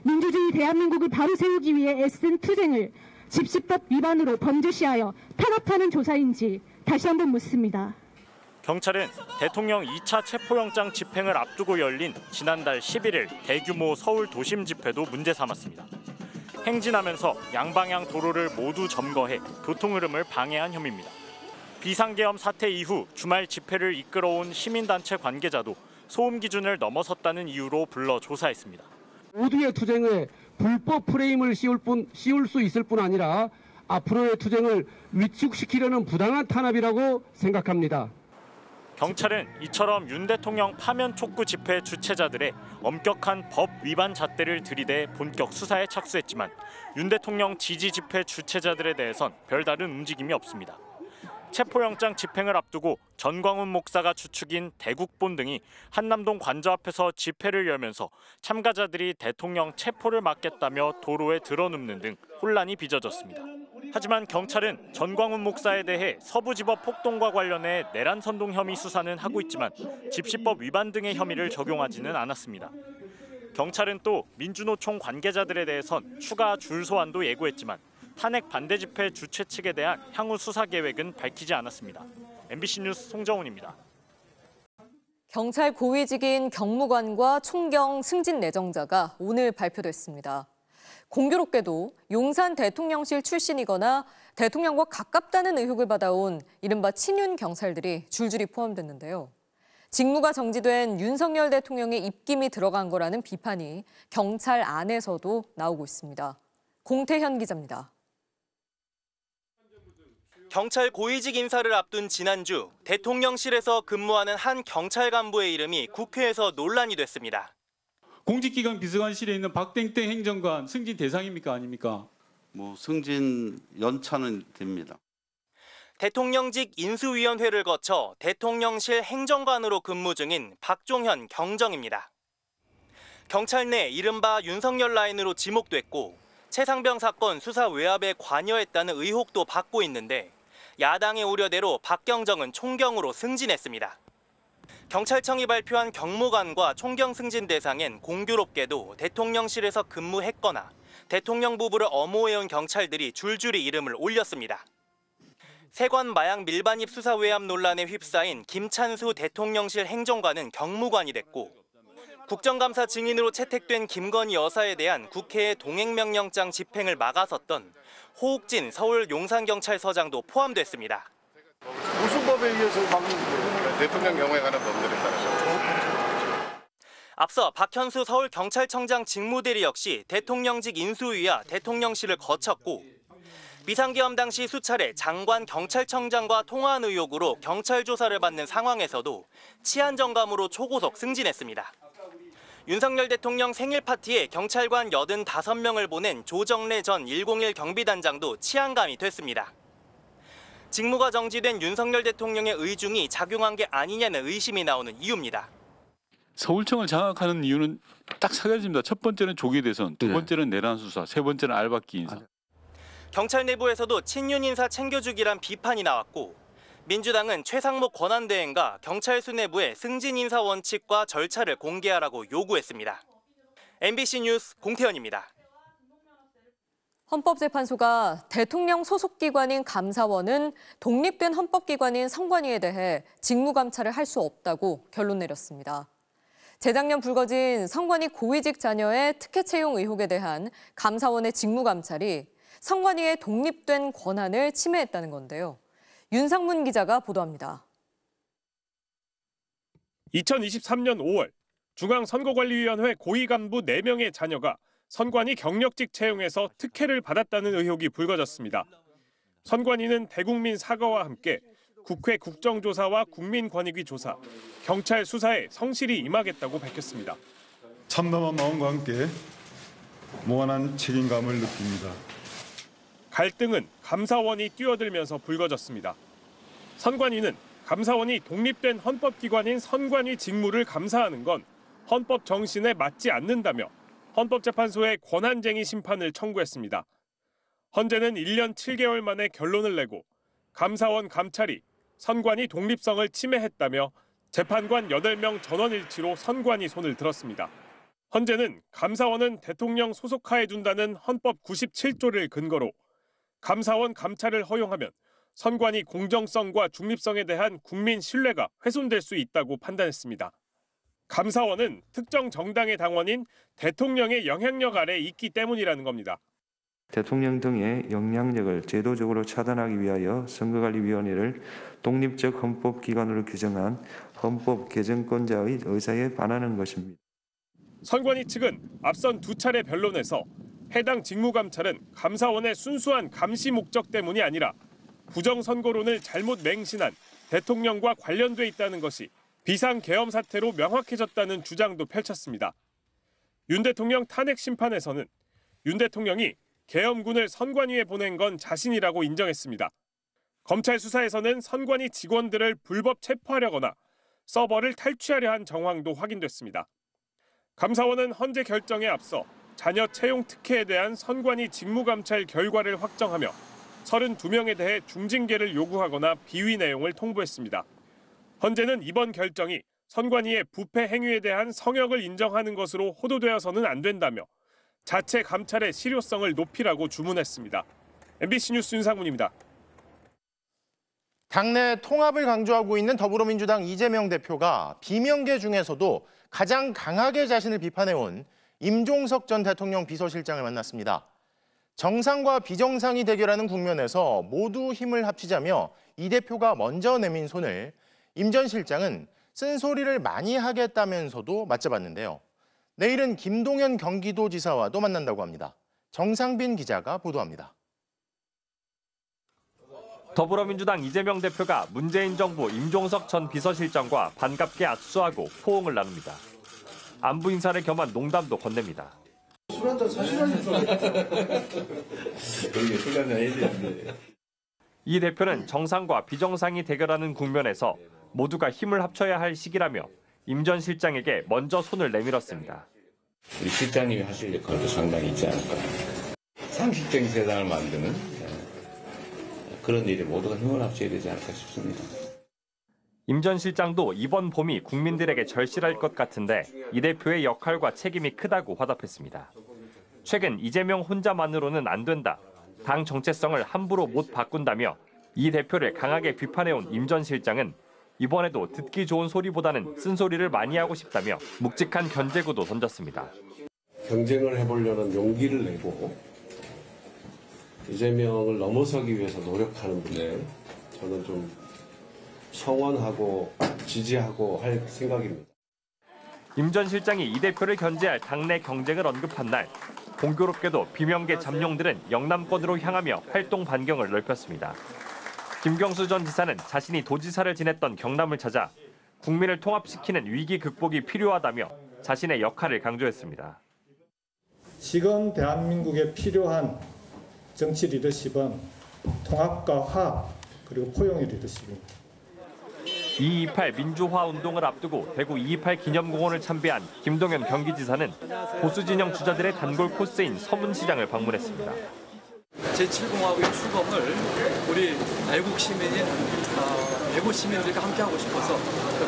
[SPEAKER 27] 민주주의 대한민국을 바로 세우기 위해 애쓴 투쟁을 집시법 위반으로 범죄시하여 탄압하는 조사인지 다시 한번 묻습니다.
[SPEAKER 6] 경찰은 대통령 2차 체포영장 집행을 앞두고 열린 지난달 11일 대규모 서울 도심 집회도 문제 삼았습니다. 행진하면서 양방향 도로를 모두 점거해 교통 흐름을 방해한 혐의입니다. 비상계엄 사태 이후 주말 집회를 이끌어온 시민단체 관계자도 소음 기준을 넘어섰다는 이유로 불러 조사했습니다.
[SPEAKER 7] 모두의 투쟁에 불법 프레임을 씌울 수 있을 뿐 아니라 앞으로의 투쟁을 위축시키려는 부당한 탄압이라고 생각합니다.
[SPEAKER 6] 경찰은 이처럼 윤 대통령 파면 촉구 집회 주최자들의 엄격한 법 위반 잣대를 들이대 본격 수사에 착수했지만 윤 대통령 지지 집회 주최자들에 대해선 별다른 움직임이 없습니다. 체포영장 집행을 앞두고 전광훈 목사가 주축인 대국본 등이 한남동 관저 앞에서 집회를 열면서 참가자들이 대통령 체포를 막겠다며 도로에 드러눕는 등 혼란이 빚어졌습니다. 하지만 경찰은 전광훈 목사에 대해 서부지법 폭동과 관련해 내란 선동 혐의 수사는 하고 있지만 집시법 위반 등의 혐의를 적용하지는 않았습니다. 경찰은 또 민주노총 관계자들에 대해선 추가 줄 소환도 예고했지만 탄핵 반대 집회 주최 측에 대한 향후 수사 계획은 밝히지 않았습니다. MBC 뉴스 송정훈입니다.
[SPEAKER 20] 경찰 고위직인 경무관과 총경 승진 내정자가 오늘 발표됐습니다. 공교롭게도 용산 대통령실 출신이거나 대통령과 가깝다는 의혹을 받아온 이른바 친윤 경찰들이 줄줄이 포함됐는데요. 직무가 정지된 윤석열 대통령의 입김이 들어간 거라는 비판이 경찰 안에서도 나오고 있습니다. 공태현 기자입니다.
[SPEAKER 8] 경찰 고위직 인사를 앞둔 지난주 대통령실에서 근무하는 한 경찰 간부의 이름이 국회에서 논란이 됐습니다.
[SPEAKER 3] 공직기관 비서관실에 있는 박땡땡 행정관 승진 대상입니까 아닙니까?
[SPEAKER 9] 승진 연차는 됩니다.
[SPEAKER 8] 대통령직 인수위원회를 거쳐 대통령실 행정관으로 근무 중인 박종현 경정입니다. 경찰 내 이른바 윤석열 라인으로 지목됐고 최상병 사건 수사 외압에 관여했다는 의혹도 받고 있는데 야당의 우려대로 박경정은 총경으로 승진했습니다. 경찰청이 발표한 경무관과 총경 승진 대상엔 공교롭게도 대통령실에서 근무했거나 대통령 부부를 엄호해온 경찰들이 줄줄이 이름을 올렸습니다. 세관 마약 밀반입 수사 외압 논란에 휩싸인 김찬수 대통령실 행정관은 경무관이 됐고 국정감사 증인으로 채택된 김건희 여사에 대한 국회의 동행명령장 집행을 막아섰던 호욱진 서울 용산경찰서장도 포함됐습니다.
[SPEAKER 10] 무슨 법에 의해서 막는 거예요? 대통령 경우에 관한 법률에 따라서.
[SPEAKER 8] 앞서 박현수 서울경찰청장 직무대리 역시 대통령직 인수위와 대통령실을 거쳤고 비상계엄 당시 수차례 장관 경찰청장과 통화한 의혹으로 경찰 조사를 받는 상황에서도 치안정감으로 초고속 승진했습니다. 윤석열 대통령 생일 파티에 경찰관 85명을 보낸 조정래 전 101 경비단장도 치안감이 됐습니다. 직무가 정지된 윤석열 대통령의 의중이 작용한 게 아니냐는 의심이 나오는 이유입니다.
[SPEAKER 3] 서울청을 장악하는 이유는 딱 세 가지입니다. 첫 번째는 조기 대선, 두 번째는 내란 수사, 세 번째는 알박기 인사.
[SPEAKER 8] 경찰 내부에서도 친윤 인사 챙겨주기란 비판이 나왔고 민주당은 최상목 권한대행과 경찰 수뇌부의 승진 인사 원칙과 절차를 공개하라고 요구했습니다. MBC 뉴스 공태현입니다.
[SPEAKER 20] 헌법재판소가 대통령 소속기관인 감사원은 독립된 헌법기관인 선관위에 대해 직무감찰을 할 수 없다고 결론 내렸습니다. 재작년 불거진 선관위 고위직 자녀의 특혜 채용 의혹에 대한 감사원의 직무감찰이 선관위의 독립된 권한을 침해했다는 건데요. 윤상문 기자가 보도합니다.
[SPEAKER 1] 2023년 5월 중앙선거관리위원회 고위 간부 4명의 자녀가 선관위 경력직 채용에서 특혜를 받았다는 의혹이 불거졌습니다. 선관위는 대국민 사과와 함께 국회 국정조사와 국민권익위 조사, 경찰 수사에 성실히 임하겠다고 밝혔습니다.
[SPEAKER 11] 참담한 마음과 함께 무한한 책임감을 느낍니다.
[SPEAKER 1] 갈등은 감사원이 뛰어들면서 불거졌습니다. 선관위는 감사원이 독립된 헌법기관인 선관위 직무를 감사하는 건 헌법 정신에 맞지 않는다며 헌법재판소에 권한쟁의 심판을 청구했습니다. 헌재는 1년 7개월 만에 결론을 내고 감사원 감찰이 선관위 독립성을 침해했다며 재판관 8명 전원일치로 선관위 손을 들었습니다. 헌재는 감사원은 대통령 소속하에 둔다는 헌법 97조를 근거로 감사원 감찰을 허용하면 선관위 공정성과 중립성에 대한 국민 신뢰가 훼손될 수 있다고 판단했습니다. 감사원은 특정 정당의 당원인 대통령의 영향력 아래 있기 때문이라는 겁니다.
[SPEAKER 12] 대통령 등의 영향력을 제도적으로 차단하기 위하여 선거관리위원회를 독립적 헌법기관으로 규정한 헌법개정권자의 의사에 반하는 것입니다.
[SPEAKER 1] 선관위 측은 앞선 2차례 변론에서 해당 직무감찰은 감사원의 순수한 감시 목적 때문이 아니라 부정선거론을 잘못 맹신한 대통령과 관련돼 있다는 것이 비상계엄 사태로 명확해졌다는 주장도 펼쳤습니다. 윤 대통령 탄핵 심판에서는 윤 대통령이 계엄군을 선관위에 보낸 건 자신이라고 인정했습니다. 검찰 수사에서는 선관위 직원들을 불법 체포하려거나 서버를 탈취하려 한 정황도 확인됐습니다. 감사원은 헌재 결정에 앞서 자녀 채용 특혜에 대한 선관위 직무감찰 결과를 확정하며 32명에 대해 중징계를 요구하거나 비위 내용을 통보했습니다. 헌재는 이번 결정이 선관위의 부패 행위에 대한 성역을 인정하는 것으로 호도되어서는 안 된다며 자체 감찰의 실효성을 높이라고 주문했습니다. MBC 뉴스 윤상문입니다.
[SPEAKER 24] 당내 통합을 강조하고 있는 더불어민주당 이재명 대표가 비명계 중에서도 가장 강하게 자신을 비판해온 임종석 전 대통령 비서실장을 만났습니다. 정상과 비정상이 대결하는 국면에서 모두 힘을 합치자며 이 대표가 먼저 내민 손을 임 전 실장은 쓴소리를 많이 하겠다면서도 맞잡았는데요. 내일은 김동연 경기도지사와도 만난다고 합니다. 정상빈 기자가 보도합니다.
[SPEAKER 6] 더불어민주당 이재명 대표가 문재인 정부 임종석 전 비서실장과 반갑게 악수하고 포옹을 나눕니다. 안부 인사를 겸한 농담도 건넵니다.
[SPEAKER 13] 술 한잔 사시라니까. 여기 술 한잔 해야 되는데.
[SPEAKER 6] 이 대표는 정상과 비정상이 대결하는 국면에서 모두가 힘을 합쳐야 할 시기라며 임 전 실장에게 먼저 손을 내밀었습니다.
[SPEAKER 13] 우리 실장님이 하실 역할도 상당히 있지 않을까. 상식적인 세상을 만드는 그런 일에 모두가 힘을 합쳐야 되지 않을까 싶습니다.
[SPEAKER 6] 임 전 실장도 이번 봄이 국민들에게 절실할 것 같은데 이 대표의 역할과 책임이 크다고 화답했습니다. 최근 이재명 혼자만으로는 안 된다. 당 정체성을 함부로 못 바꾼다며 이 대표를 강하게 비판해온 임 전 실장은 이번에도 듣기 좋은 소리보다는 쓴소리를 많이 하고 싶다며 묵직한 견제구도 던졌습니다.
[SPEAKER 13] 경쟁을 해보려는 용기를 내고 이재명을 넘어서기 위해서 노력하는 분들 저는 좀 성원하고 지지하고 할 생각입니다.
[SPEAKER 6] 임 전 실장이 이 대표를 견제할 당내 경쟁을 언급한 날 공교롭게도 비명계 잠룡들은 영남권으로 향하며 활동 반경을 넓혔습니다. 김경수 전 지사는 자신이 도지사를 지냈던 경남을 찾아 국민을 통합시키는 위기 극복이 필요하다며 자신의 역할을 강조했습니다.
[SPEAKER 14] 지금 대한민국에 필요한 정치 리더십은 통합과 화합 그리고 포용의 리더십입니다.
[SPEAKER 6] 228 민주화 운동을 앞두고 대구 228 기념공원을 참배한 김동연 경기지사는 보수 진영 주자들의 단골 코스인 서문시장을 방문했습니다.
[SPEAKER 15] 제7공화국의 출범을 우리 애국 시민인
[SPEAKER 2] 대구 시민들과 함께하고 싶어서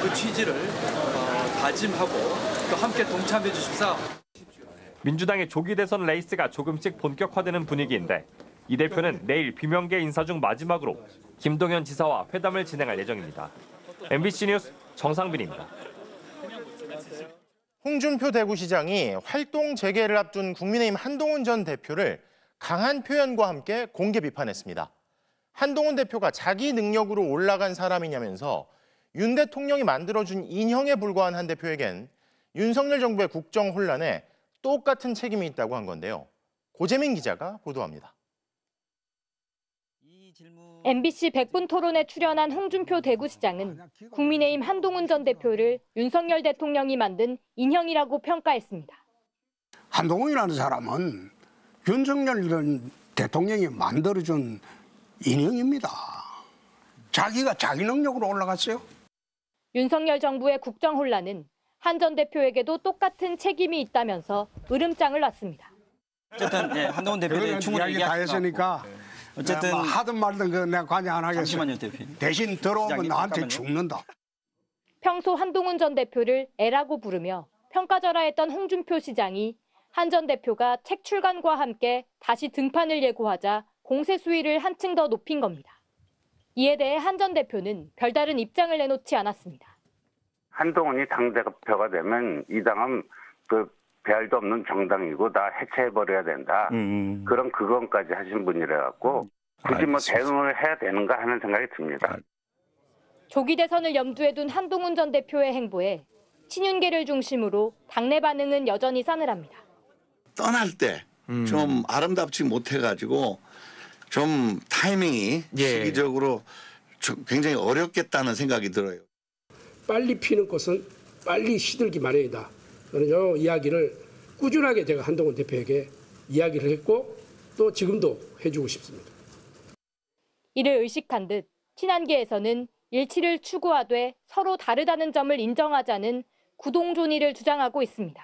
[SPEAKER 2] 그 취지를 다짐하고 또 함께 동참해 주십사.
[SPEAKER 4] 민주당의 조기 대선 레이스가 조금씩 본격화되는 분위기인데 이 대표는 내일 비명계 인사 중 마지막으로 김동연 지사와 회담을 진행할 예정입니다. MBC 뉴스 정상빈입니다.
[SPEAKER 24] 홍준표 대구시장이 활동 재개를 앞둔 국민의힘 한동훈 전 대표를 강한 표현과 함께 공개 비판했습니다. 한동훈 대표가 자기 능력으로 올라간 사람이냐면서 윤 대통령이 만들어준 인형에 불과한 한 대표에겐 윤석열 정부의 국정 혼란에 똑같은 책임이 있다고 한 건데요. 고재민 기자가 보도합니다.
[SPEAKER 15] MBC 100분 토론에 출연한 홍준표 대구시장은 국민의힘 한동훈 전 대표를 윤석열 대통령이 만든 인형이라고 평가했습니다.
[SPEAKER 16] 한동훈이라는 사람은 윤석열 대통령이 만들어준 인형입니다. 자기가 자기 능력으로 올라갔어요.
[SPEAKER 15] 윤석열 정부의 국정 혼란은 한 전 대표에게도 똑같은 책임이 있다면서 으름장을 놨습니다.
[SPEAKER 17] 어쨌든 한동훈 대표는 충분히
[SPEAKER 16] 이야기 다 했으니까 어쨌든 하든 말든 내가 관여 안 하겠어요.
[SPEAKER 17] 잠시만요, 대표님.
[SPEAKER 16] 대신 들어오면 나한테
[SPEAKER 17] 잠깐만요.
[SPEAKER 16] 죽는다.
[SPEAKER 15] 평소 한동훈 전 대표를 애라고 부르며 평가절하했던 홍준표 시장이 한 전 대표가 책 출간과 함께 다시 등판을 예고하자 공세 수위를 한층 더 높인 겁니다. 이에 대해 한 전 대표는 별다른 입장을 내놓지 않았습니다.
[SPEAKER 18] 한동훈이 당대표가 되면 이 당은 배알도 없는 정당이고 다 해체해버려야 된다. 그런 그건까지 하신 분이라갖고 굳이 뭐 대응을 해야 되는가 하는 생각이 듭니다.
[SPEAKER 15] 조기 대선을 염두에 둔 한동훈 전 대표의 행보에 친윤계를 중심으로 당내 반응은 여전히 싸늘합니다.
[SPEAKER 19] 떠날 때 좀 아름답지 못해가지고 좀 타이밍이 시기적으로 굉장히 어렵겠다는 생각이 들어요.
[SPEAKER 21] 빨리 피는 꽃은 빨리 시들기 마련이다. 저는 이 이야기를 꾸준하게 제가 한동훈 대표에게 이야기를 했고 또 지금도 해주고 싶습니다.
[SPEAKER 15] 이를 의식한 듯 친한계에서는 일치를 추구하되 서로 다르다는 점을 인정하자는 구동존의를 주장하고 있습니다.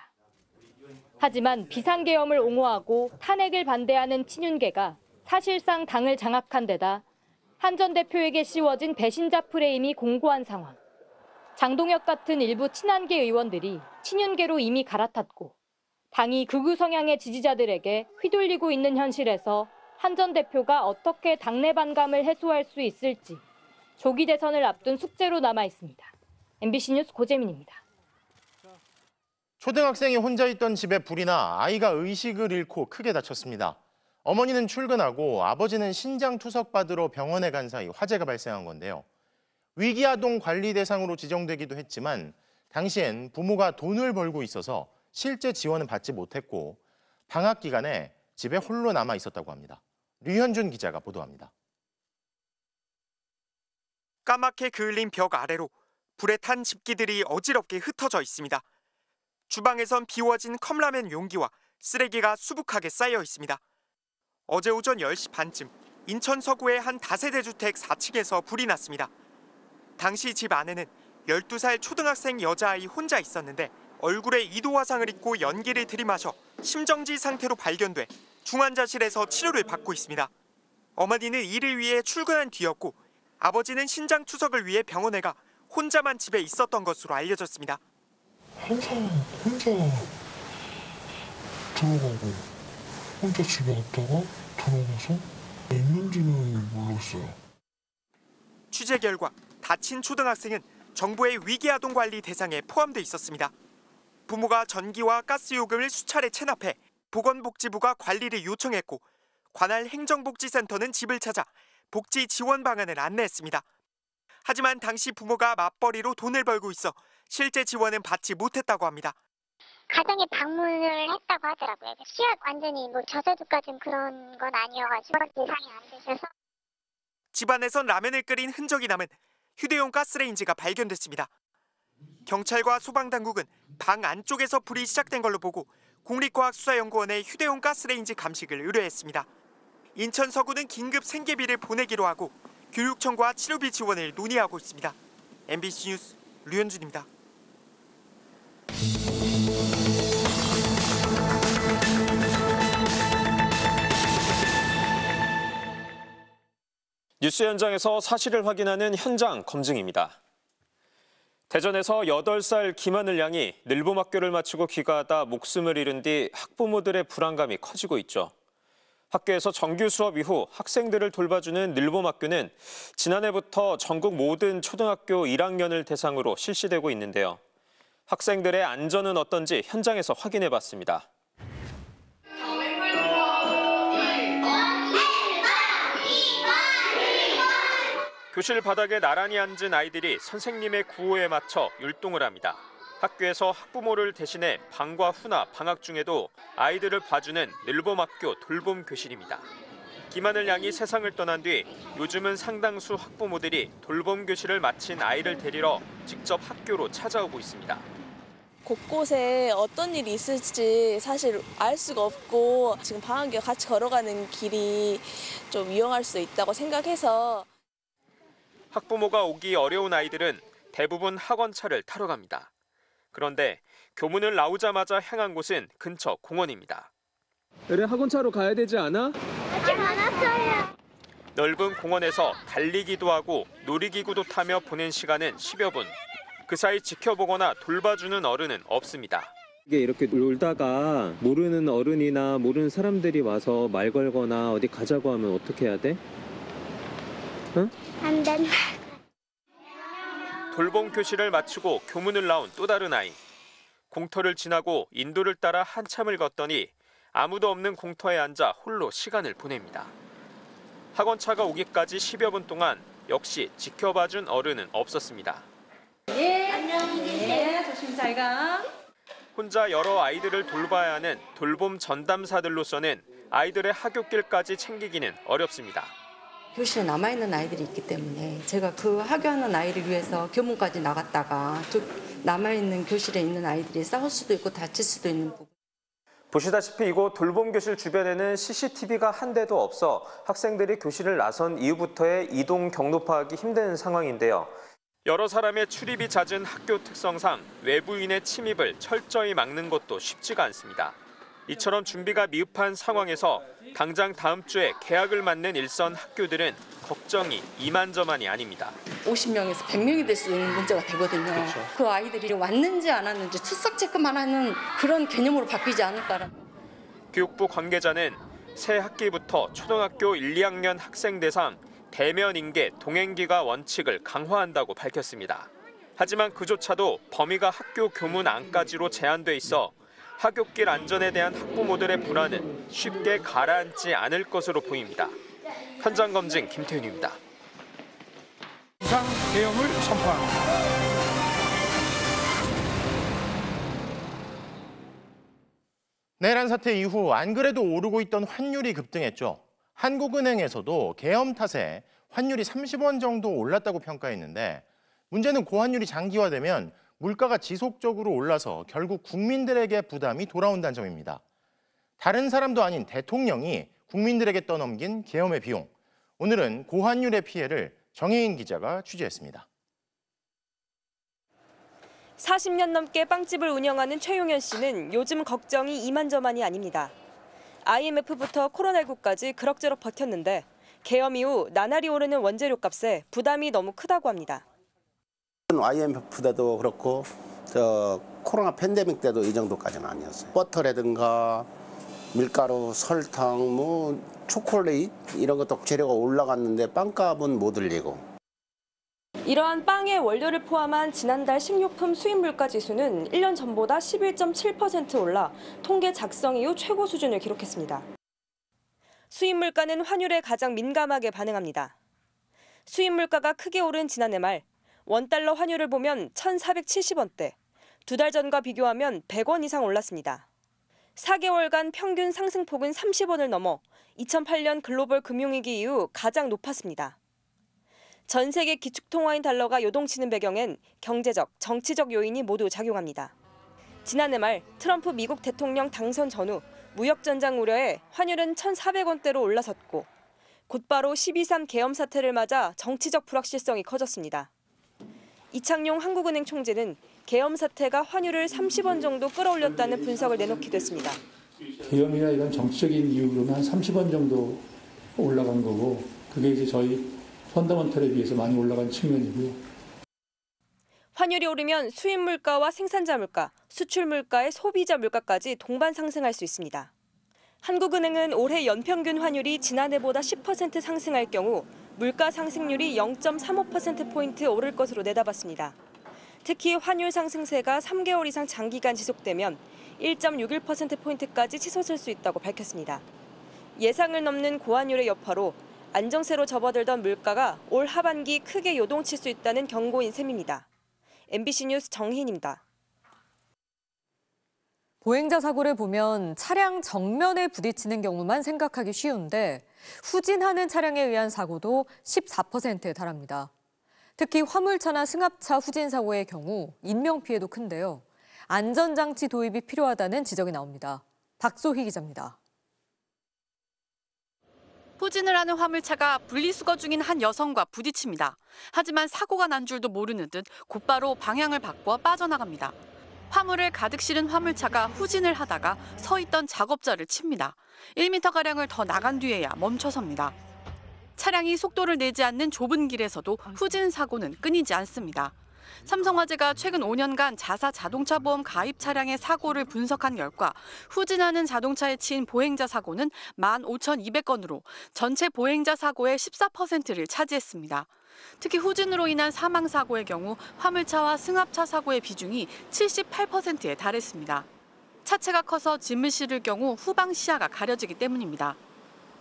[SPEAKER 15] 하지만 비상계엄을 옹호하고 탄핵을 반대하는 친윤계가 사실상 당을 장악한 데다 한 전 대표에게 씌워진 배신자 프레임이 공고한 상황. 장동혁 같은 일부 친한계 의원들이 친윤계로 이미 갈아탔고 당이 극우 성향의 지지자들에게 휘둘리고 있는 현실에서 한 전 대표가 어떻게 당내 반감을 해소할 수 있을지 조기 대선을 앞둔 숙제로 남아 있습니다. MBC 뉴스 고재민입니다.
[SPEAKER 24] 초등학생이 혼자 있던 집에 불이 나 아이가 의식을 잃고 크게 다쳤습니다. 어머니는 출근하고 아버지는 신장 투석 받으러 병원에 간 사이 화재가 발생한 건데요. 위기아동 관리 대상으로 지정되기도 했지만 당시엔 부모가 돈을 벌고 있어서 실제 지원은 받지 못했고 방학 기간에 집에 홀로 남아 있었다고 합니다. 류현준 기자가 보도합니다.
[SPEAKER 22] 까맣게 그을린 벽 아래로 불에 탄 집기들이 어지럽게 흩어져 있습니다. 주방에선 비워진 컵라면 용기와 쓰레기가 수북하게 쌓여 있습니다. 어제 오전 10시 반쯤 인천 서구의 한 다세대 주택 4층에서 불이 났습니다. 당시 집 안에는 12살 초등학생 여자아이 혼자 있었는데 얼굴에 이도 화상을 입고 연기를 들이마셔 심정지 상태로 발견돼 중환자실에서 치료를 받고 있습니다. 어머니는 일을 위해 출근한 뒤였고 아버지는 신장 투석을 위해 병원에 가 혼자만 집에 있었던 것으로 알려졌습니다.
[SPEAKER 30] 항상 혼자 들어가고 혼자 집에 갔다가 들어가서 있는지는 몰랐어요.
[SPEAKER 22] 취재 결과 다친 초등학생은 정부의 위기아동 관리 대상에 포함돼 있었습니다. 부모가 전기와 가스 요금을 수차례 체납해 보건복지부가 관리를 요청했고 관할 행정복지센터는 집을 찾아 복지 지원 방안을 안내했습니다. 하지만 당시 부모가 맞벌이로 돈을 벌고 있어 실제 지원은 받지 못했다고 합니다.
[SPEAKER 31] 가정에 방문을 했다고 하더라고요. 취약 완전히 저소득까지는 그런 건 아니어가지고 예상이 안 되셔서.
[SPEAKER 22] 집안에선 라면을 끓인 흔적이 남은 휴대용 가스레인지가 발견됐습니다. 경찰과 소방당국은 방 안쪽에서 불이 시작된 걸로 보고 국립과학수사연구원에 휴대용 가스레인지 감식을 의뢰했습니다. 인천 서구는 긴급 생계비를 보내기로 하고 교육청과 치료비 지원을 논의하고 있습니다. MBC 뉴스 류현준입니다.
[SPEAKER 3] 뉴스 현장에서 사실을 확인하는 현장 검증입니다. 대전에서 8살 김하늘 양이 늘봄학교를 마치고 귀가하다 목숨을 잃은 뒤 학부모들의 불안감이 커지고 있죠. 학교에서 정규 수업 이후 학생들을 돌봐주는 늘봄학교는 지난해부터 전국 모든 초등학교 1학년을 대상으로 실시되고 있는데요. 학생들의 안전은 어떤지 현장에서 확인해봤습니다. 교실 바닥에 나란히 앉은 아이들이 선생님의 구호에 맞춰 율동을 합니다. 학교에서 학부모를 대신해 방과 후나 방학 중에도 아이들을 봐주는 늘봄학교 돌봄교실입니다. 김하늘 양이 세상을 떠난 뒤 요즘은 상당수 학부모들이 돌봄교실을 마친 아이를 데리러 직접 학교로 찾아오고 있습니다.
[SPEAKER 5] 곳곳에 어떤 일이 있을지 사실 알 수가 없고 지금 방학에 같이 걸어가는 길이 좀 위험할 수 있다고 생각해서
[SPEAKER 3] 학부모가 오기 어려운 아이들은 대부분 학원차를 타러 갑니다. 그런데 교문을 나오자마자 향한 곳은 근처 공원입니다.
[SPEAKER 7] 그래, 학원차로 가야 되지 않아?
[SPEAKER 31] 아직 안 왔어요.
[SPEAKER 3] 넓은 공원에서 달리기도 하고 놀이기구도 타며 보낸 시간은 10여 분. 그 사이 지켜보거나 돌봐주는 어른은 없습니다.
[SPEAKER 7] 이게 이렇게 놀다가 모르는 어른이나 모르는 사람들이 와서 말 걸거나 어디 가자고 하면 어떻게 해야 돼? 응?
[SPEAKER 31] 안 된다.
[SPEAKER 3] 돌봄 교실을 마치고 교문을 나온 또 다른 아이. 공터를 지나고 인도를 따라 한참을 걷더니 아무도 없는 공터에 앉아 홀로 시간을 보냅니다. 학원차가 오기까지 10여 분 동안 역시 지켜봐준 어른은 없었습니다.
[SPEAKER 5] 예, 안녕히 계세요. 조심 잘 가.
[SPEAKER 3] 혼자 여러 아이들을 돌봐야 하는 돌봄 전담사들로서는 아이들의 학교길까지 챙기기는 어렵습니다.
[SPEAKER 9] 교실에 남아있는 아이들이 있기 때문에 제가 그 학교하는 아이를 위해서 교문까지 나갔다가 남아있는 교실에 있는 아이들이 싸울 수도 있고 다칠 수도 있는 부분.
[SPEAKER 3] 보시다시피 이곳 돌봄교실 주변에는 CCTV가 한 대도 없어 학생들이 교실을 나선 이후부터의 이동 경로 파악이 힘든 상황인데요. 여러 사람의 출입이 잦은 학교 특성상 외부인의 침입을 철저히 막는 것도 쉽지가 않습니다. 이처럼 준비가 미흡한 상황에서 당장 다음 주에 개학을 맞는 일선 학교들은 걱정이 이만저만이 아닙니다.
[SPEAKER 9] 50명에서 100명이 될 수 있는 문제가 되거든요. 그렇죠. 그 아이들이 왔는지 안 왔는지 출석 체크만 하는 그런 개념으로 바뀌지 않을까.
[SPEAKER 3] 교육부 관계자는 새 학기부터 초등학교 1, 2학년 학생 대상 대면 인계 동행기가 원칙을 강화한다고 밝혔습니다. 하지만 그조차도 범위가 학교 교문 안까지로 제한돼 있어 학교길 안전에 대한 학부모들의 불안은 쉽게 가라앉지 않을 것으로 보입니다. 현장 검증 김태윤입니다.
[SPEAKER 10] 비상 계엄을 선포합니다.
[SPEAKER 23] 내란 사태 이후 안 그래도 오르고 있던 환율이 급등했죠. 한국은행에서도 계엄 탓에 환율이 30원 정도 올랐다고 평가했는데 문제는 고환율이 장기화되면 물가가 지속적으로 올라서 결국 국민들에게 부담이 돌아온다는 점입니다. 다른 사람도 아닌 대통령이 국민들에게 떠넘긴 계엄의 비용. 오늘은 고환율의 피해를 정혜인 기자가 취재했습니다.
[SPEAKER 25] 40년 넘게 빵집을 운영하는 최용현 씨는 요즘 걱정이 이만저만이 아닙니다. IMF부터 코로나19까지 그럭저럭 버텼는데 계엄 이후 나날이 오르는 원재료 값에 부담이 너무 크다고 합니다.
[SPEAKER 26] IMF 때도 그렇고 코로나 팬데믹 때도 이 정도까지는 아니었어요. 버터라든가 밀가루, 설탕, 초콜릿 이런 것도 재료가 올라갔는데 빵값은 못 올리고.
[SPEAKER 25] 이러한 빵의 원료를 포함한 지난달 식료품 수입 물가 지수는 1년 전보다 11.7% 올라 통계 작성 이후 최고 수준을 기록했습니다. 수입 물가는 환율에 가장 민감하게 반응합니다. 수입 물가가 크게 오른 지난해 말 원달러 환율을 보면 1,470원대, 2달 전과 비교하면 100원 이상 올랐습니다. 4개월간 평균 상승폭은 30원을 넘어 2008년 글로벌 금융위기 이후 가장 높았습니다. 전 세계 기축통화인 달러가 요동치는 배경엔 경제적, 정치적 요인이 모두 작용합니다. 지난해 말 트럼프 미국 대통령 당선 전후 무역 전장 우려에 환율은 1,400원대로 올라섰고 곧바로 12.3 계엄 사태를 맞아 정치적 불확실성이 커졌습니다. 이창용 한국은행 총재는 계엄 사태가 환율을 30원 정도 끌어올렸다는 분석을 내놓기도 했습니다.
[SPEAKER 27] 계엄이나 이런 정치적인 이유로는 한 30원 정도 올라간 거고 그게 이제 저희
[SPEAKER 1] 펀더먼털에 비해서 많이 올라간 측면이고요.
[SPEAKER 25] 환율이 오르면 수입 물가와 생산자 물가, 수출 물가의 소비자 물가까지 동반 상승할 수 있습니다. 한국은행은 올해 연평균 환율이 지난해보다 10% 상승할 경우 물가 상승률이 0.35%포인트 오를 것으로 내다봤습니다. 특히 환율 상승세가 3개월 이상 장기간 지속되면 1.61%포인트까지 치솟을 수 있다고 밝혔습니다. 예상을 넘는 고환율의 여파로 안정세로 접어들던 물가가 올 하반기 크게 요동칠 수 있다는 경고인 셈입니다. MBC 뉴스 정희인입니다.
[SPEAKER 6] 보행자 사고를 보면 차량 정면에 부딪히는 경우만 생각하기 쉬운데 후진하는 차량에 의한 사고도 14%에 달합니다. 특히 화물차나 승합차 후진 사고의 경우 인명피해도 큰데요. 안전장치 도입이 필요하다는 지적이 나옵니다. 박소희 기자입니다.
[SPEAKER 8] 후진을 하는 화물차가 분리수거 중인 한 여성과 부딪힙니다. 하지만 사고가 난 줄도 모르는 듯 곧바로 방향을 바꿔 빠져나갑니다. 화물을 가득 실은 화물차가 후진을 하다가 서 있던 작업자를 칩니다. 1m가량을 더 나간 뒤에야 멈춰섭니다. 차량이 속도를 내지 않는 좁은 길에서도 후진 사고는 끊이지 않습니다. 삼성화재가 최근 5년간 자사 자동차 보험 가입 차량의 사고를 분석한 결과 후진하는 자동차에 치인 보행자 사고는 15,200건으로 전체 보행자 사고의 14%를 차지했습니다. 특히 후진으로 인한 사망 사고의 경우 화물차와 승합차 사고의 비중이 78%에 달했습니다. 차체가 커서 짐을 실을 경우 후방 시야가 가려지기 때문입니다.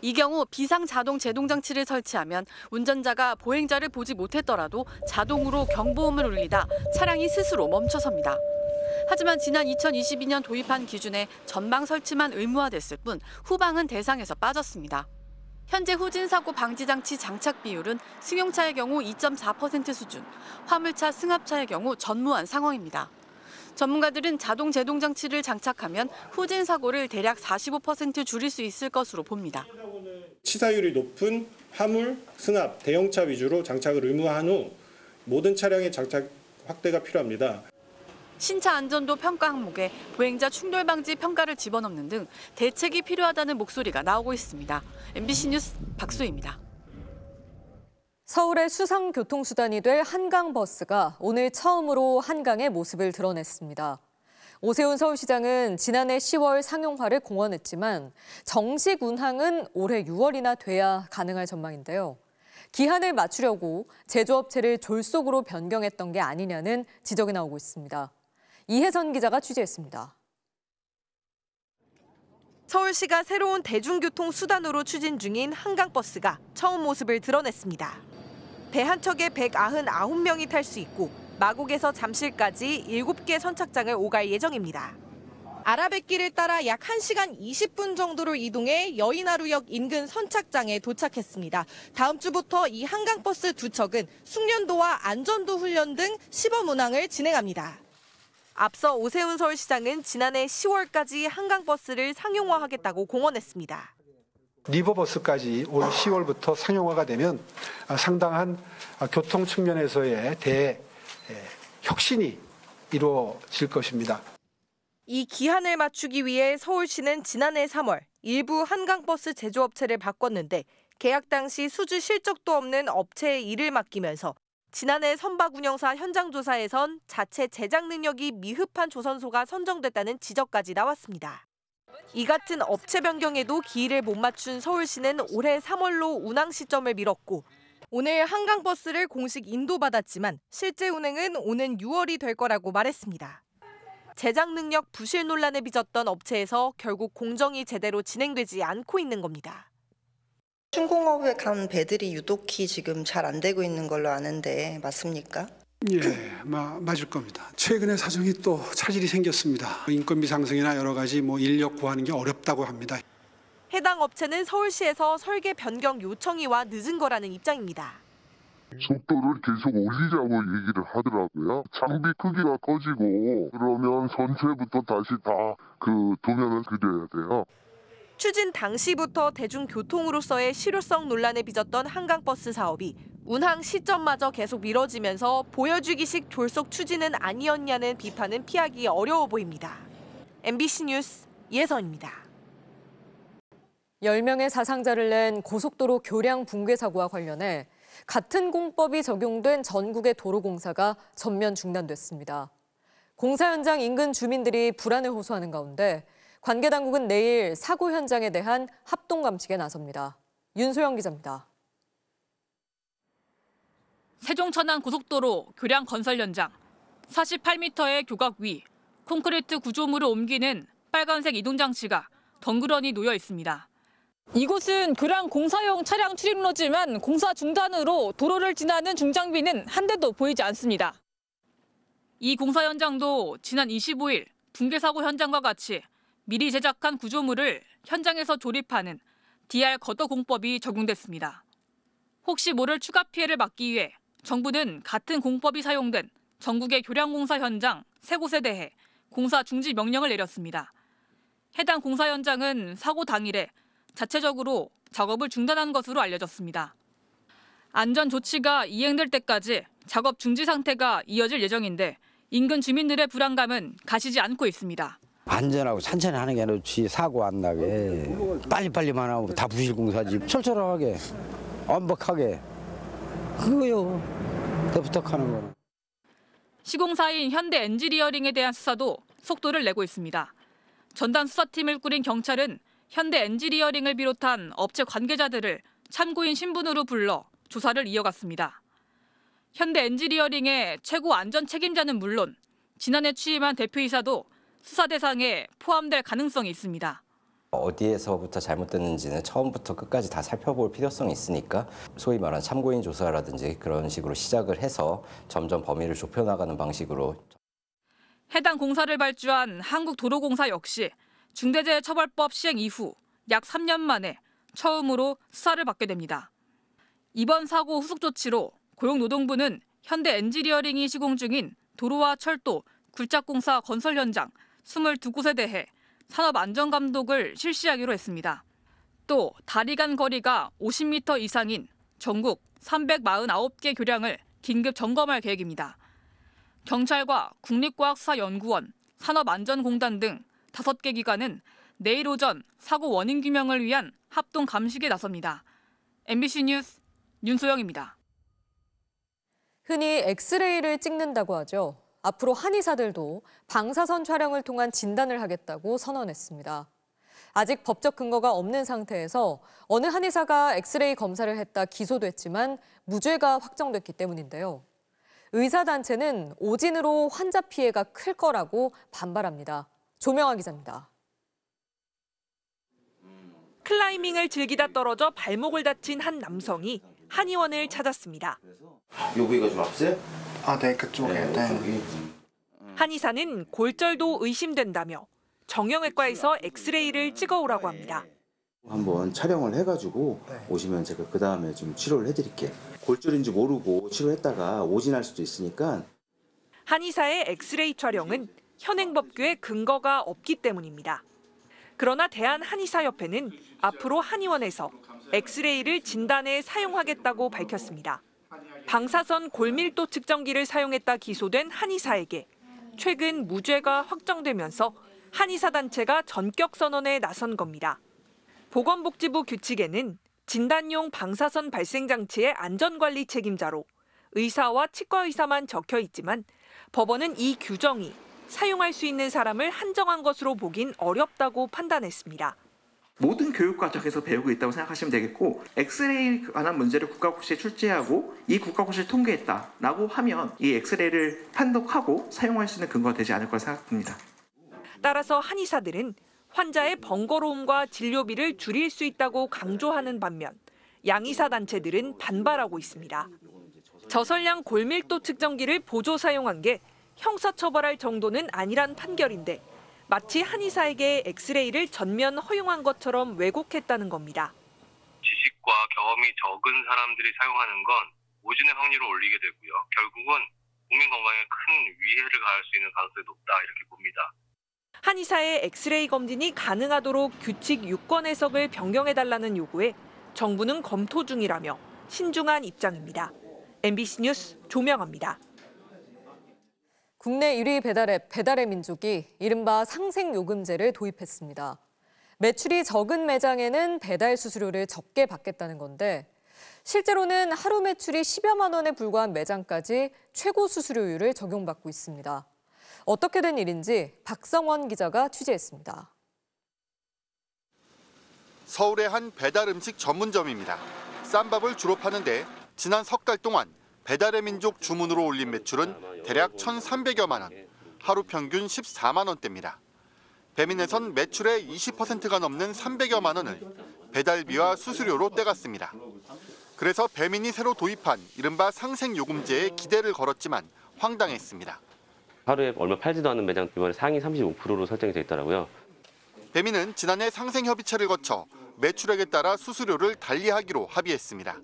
[SPEAKER 8] 이 경우 비상 자동 제동 장치를 설치하면 운전자가 보행자를 보지 못했더라도 자동으로 경보음을 울리다 차량이 스스로 멈춰섭니다. 하지만 지난 2022년 도입한 기준에 전방 설치만 의무화됐을 뿐 후방은 대상에서 빠졌습니다. 현재 후진 사고 방지 장치 장착 비율은 승용차의 경우 2.4% 수준, 화물차 승합차의 경우 전무한 상황입니다. 전문가들은 자동 제동 장치를 장착하면 후진 사고를 대략 45% 줄일 수 있을 것으로 봅니다.
[SPEAKER 11] 치사율이 높은 화물, 승합, 대형차 위주로 장착을 의무화한 후 모든 차량의 장착 확대가 필요합니다.
[SPEAKER 8] 신차 안전도 평가 항목에 보행자 충돌 방지 평가를 집어넣는 등 대책이 필요하다는 목소리가 나오고 있습니다. MBC 뉴스 박수희입니다.
[SPEAKER 6] 서울의 수상 교통수단이 될 한강버스가 오늘 처음으로 한강의 모습을 드러냈습니다. 오세훈 서울시장은 지난해 10월 상용화를 공언했지만 정식 운항은 올해 6월이나 돼야 가능할 전망인데요. 기한을 맞추려고 제조업체를 졸속으로 변경했던 게 아니냐는 지적이 나오고 있습니다. 이혜선 기자가 취재했습니다.
[SPEAKER 12] 서울시가 새로운 대중교통 수단으로 추진 중인 한강버스가 처음 모습을 드러냈습니다. 배 한 척에 199명이 탈 수 있고 마곡에서 잠실까지 7개 선착장을 오갈 예정입니다. 아라뱃길을 따라 약 1시간 20분 정도를 이동해 여의나루역 인근 선착장에 도착했습니다. 다음 주부터 이 한강버스 2척은 숙련도와 안전도 훈련 등 시범 운항을 진행합니다. 앞서 오세훈 서울시장은 지난해 10월까지 한강버스를 상용화하겠다고 공언했습니다.
[SPEAKER 13] 리버버스까지 올 10월부터 상용화가 되면 상당한 교통 측면에서의 혁신이 이루어질 것입니다.
[SPEAKER 12] 이 기한을 맞추기 위해 서울시는 지난해 3월 일부 한강버스 제조업체를 바꿨는데 계약 당시 수주 실적도 없는 업체에 일을 맡기면서 지난해 선박 운영사 현장 조사에선 자체 제작 능력이 미흡한 조선소가 선정됐다는 지적까지 나왔습니다. 이 같은 업체 변경에도 기일을 못 맞춘 서울시는 올해 3월로 운항 시점을 미뤘고 오늘 한강버스를 공식 인도받았지만 실제 운행은 오는 6월이 될 거라고 말했습니다. 제작 능력 부실 논란에 빚었던 업체에서 결국 공정이 제대로 진행되지 않고 있는 겁니다.
[SPEAKER 14] 중공업에 간 배들이 유독히 지금 잘 안 되고 있는 걸로 아는데 맞습니까?
[SPEAKER 13] 예, 맞을 겁니다. 최근에 사정이 또 차질이 생겼습니다. 인건비 상승이나 여러 가지 인력 구하는 게 어렵다고 합니다.
[SPEAKER 12] 해당 업체는 서울시에서 설계 변경 요청이 와 늦은 거라는 입장입니다.
[SPEAKER 20] 속도를 계속 올리자고 얘기를 하더라고요. 장비 크기가 커지고 그러면 전체부터 다시 다 도면을 그려야 돼요.
[SPEAKER 12] 추진 당시부터 대중교통으로서의 실효성 논란에 빚었던 한강버스 사업이 운항 시점마저 계속 미뤄지면서 보여주기식 졸속 추진은 아니었냐는 비판은 피하기 어려워 보입니다. MBC 뉴스 이혜선입니다.
[SPEAKER 6] 10명의 사상자를 낸 고속도로 교량 붕괴 사고와 관련해 같은 공법이 적용된 전국의 도로공사가 전면 중단됐습니다. 공사 현장 인근 주민들이 불안을 호소하는 가운데 관계 당국은 내일 사고 현장에 대한 합동 감식에 나섭니다. 윤소영 기자입니다.
[SPEAKER 2] 세종 천안 고속도로 교량 건설 현장. 48m의 교각 위 콘크리트 구조물을 옮기는 빨간색 이동장치가 덩그러니 놓여 있습니다. 이곳은 교량 공사용 차량 출입로지만 공사 중단으로 도로를 지나는 중장비는 한 대도 보이지 않습니다. 이 공사 현장도 지난 25일 붕괴 사고 현장과 같이 미리 제작한 구조물을 현장에서 조립하는 DR 겉어 공법이 적용됐습니다. 혹시 모를 추가 피해를 막기 위해 정부는 같은 공법이 사용된 전국의 교량 공사 현장 3곳에 대해 공사 중지 명령을 내렸습니다. 해당 공사 현장은 사고 당일에 자체적으로 작업을 중단한 것으로 알려졌습니다. 안전 조치가 이행될 때까지 작업 중지 상태가 이어질 예정인데 인근 주민들의 불안감은 가시지 않고 있습니다.
[SPEAKER 4] 안전하고 천천히 하는 게 좋지, 사고 안 나게. 빨리빨리만 하면 다 부실 공사지. 철저하게, 완벽하게. 그거요. 내 부탁하는 거는.
[SPEAKER 2] 시공사인 현대 엔지니어링에 대한 수사도 속도를 내고 있습니다. 전담 수사팀을 꾸린 경찰은 현대 엔지니어링을 비롯한 업체 관계자들을 참고인 신분으로 불러 조사를 이어갔습니다. 현대 엔지니어링의 최고 안전 책임자는 물론 지난해 취임한 대표이사도 수사 대상에 포함될 가능성이 있습니다.
[SPEAKER 15] 어디에서부터 잘못됐는지는 처음부터 끝까지 다 살펴볼 필요성이 있으니까 소위 말하는 참고인 조사라든지 그런 식으로 시작을 해서 점점 범위를 좁혀나가는 방식으로.
[SPEAKER 2] 해당 공사를 발주한 한국도로공사 역시 중대재해처벌법 시행 이후 약 3년 만에 처음으로 수사를 받게 됩니다. 이번 사고 후속 조치로 고용노동부는 현대 엔지니어링이 시공 중인 도로와 철도, 굴착공사 건설 현장 22곳에 대해 산업안전감독을 실시하기로 했습니다. 또 다리 간 거리가 50m 이상인 전국 349개 교량을 긴급 점검할 계획입니다. 경찰과 국립과학수사연구원, 산업안전공단 등 5개 기관은 내일 오전 사고 원인 규명을 위한 합동 감식에 나섭니다. MBC 뉴스 윤소영입니다.
[SPEAKER 6] 흔히 엑스레이를 찍는다고 하죠. 앞으로 한의사들도 방사선 촬영을 통한 진단을 하겠다고 선언했습니다. 아직 법적 근거가 없는 상태에서 어느 한의사가 엑스레이 검사를 했다 기소됐지만 무죄가 확정됐기 때문인데요. 의사단체는 오진으로 환자 피해가 클 거라고 반발합니다. 조명아 기자입니다.
[SPEAKER 12] 클라이밍을 즐기다 떨어져 발목을 다친 한 남성이 한의원을 찾았습니다.
[SPEAKER 16] 요 부위가 좀 아프세요?
[SPEAKER 17] 네, 그쪽에. 네.
[SPEAKER 12] 한의사는 골절도 의심된다며 정형외과에서 엑스레이를 찍어오라고 합니다.
[SPEAKER 16] 한번 촬영을 해가지고 오시면 제가 그 다음에 좀 치료를 해드릴게요. 골절인지 모르고 치료했다가 오진할 수도 있으니까.
[SPEAKER 12] 한의사의 엑스레이 촬영은 현행법규에 근거가 없기 때문입니다. 그러나 대한한의사협회는 앞으로 한의원에서 엑스레이를 진단에 사용하겠다고 밝혔습니다. 방사선 골밀도 측정기를 사용했다 기소된 한의사에게 최근 무죄가 확정되면서 한의사단체가 전격 선언에 나선 겁니다. 보건복지부 규칙에는 진단용 방사선 발생 장치의 안전관리 책임자로 의사와 치과의사만 적혀 있지만 법원은 이 규정이 사용할 수 있는 사람을 한정한 것으로 보긴 어렵다고 판단했습니다.
[SPEAKER 18] 모든 교육 과정에서 배우고 있다고 생각하시면 되겠고, 엑스레이에 관한 문제를 국가고시에 출제하고 이 국가고시를 통과했다라고 하면 이 엑스레이를 판독하고 사용할 수 있는 근거가 되지 않을 거라 생각합니다.
[SPEAKER 12] 따라서 한의사들은 환자의 번거로움과 진료비를 줄일 수 있다고 강조하는 반면 양의사 단체들은 반발하고 있습니다. 저설량 골밀도 측정기를 보조 사용한 게 형사처벌할 정도는 아니란 판결인데 마치 한의사에게 엑스레이를 전면 허용한 것처럼 왜곡했다는 겁니다.
[SPEAKER 19] 지식과 경험이 적은 사람들이 사용하는 건 오진의 확률을 올리게 되고요. 결국은 국민 건강에 큰 위해를 가할 수 있는 가능성이 높다 이렇게 봅니다.
[SPEAKER 12] 한의사의 엑스레이 검진이 가능하도록 규칙 6권 해석을 변경해달라는 요구에 정부는 검토 중이라며 신중한 입장입니다. MBC 뉴스 조명아입니다.
[SPEAKER 6] 국내 1위 배달앱 배달의 민족이 이른바 상생요금제를 도입했습니다. 매출이 적은 매장에는 배달 수수료를 적게 받겠다는 건데 실제로는 하루 매출이 10여만 원에 불과한 매장까지 최고 수수료율을 적용받고 있습니다. 어떻게 된 일인지 박성원 기자가 취재했습니다.
[SPEAKER 5] 서울의 한 배달 음식 전문점입니다. 쌈밥을 주로 파는데 지난 석 달 동안 배달의 민족 주문으로 올린 매출은 대략 1,300여만 원, 하루 평균 14만 원대입니다. 배민에선 매출의 20%가 넘는 300여만 원을 배달비와 수수료로 떼갔습니다. 그래서 배민이 새로 도입한 이른바 상생요금제에 기대를 걸었지만 황당했습니다.
[SPEAKER 7] 하루에 얼마 팔지도 않는 매장 이번에 상위 35%로 설정이 돼 있더라고요.
[SPEAKER 5] 배민은 지난해 상생협의체를 거쳐 매출액에 따라 수수료를 달리하기로 합의했습니다.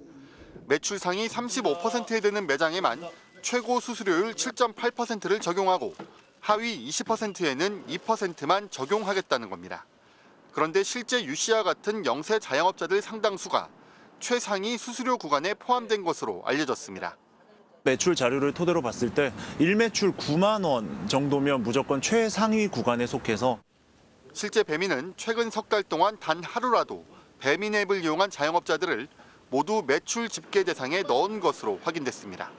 [SPEAKER 5] 매출 상위 35%에 드는 매장에만 최고 수수료율 7.8%를 적용하고 하위 20%에는 2%만 적용하겠다는 겁니다. 그런데 실제 유 씨와 같은 영세 자영업자들 상당수가 최상위 수수료 구간에 포함된 것으로 알려졌습니다.
[SPEAKER 9] 매출 자료를 토대로 봤을 때 일매출 9만 원 정도면 무조건 최상위 구간에 속해서
[SPEAKER 5] 실제 배민은 최근 석 달 동안 단 하루라도 배민 앱을 이용한 자영업자들을 모두 매출 집계 대상에 넣은 것으로 확인됐습니다.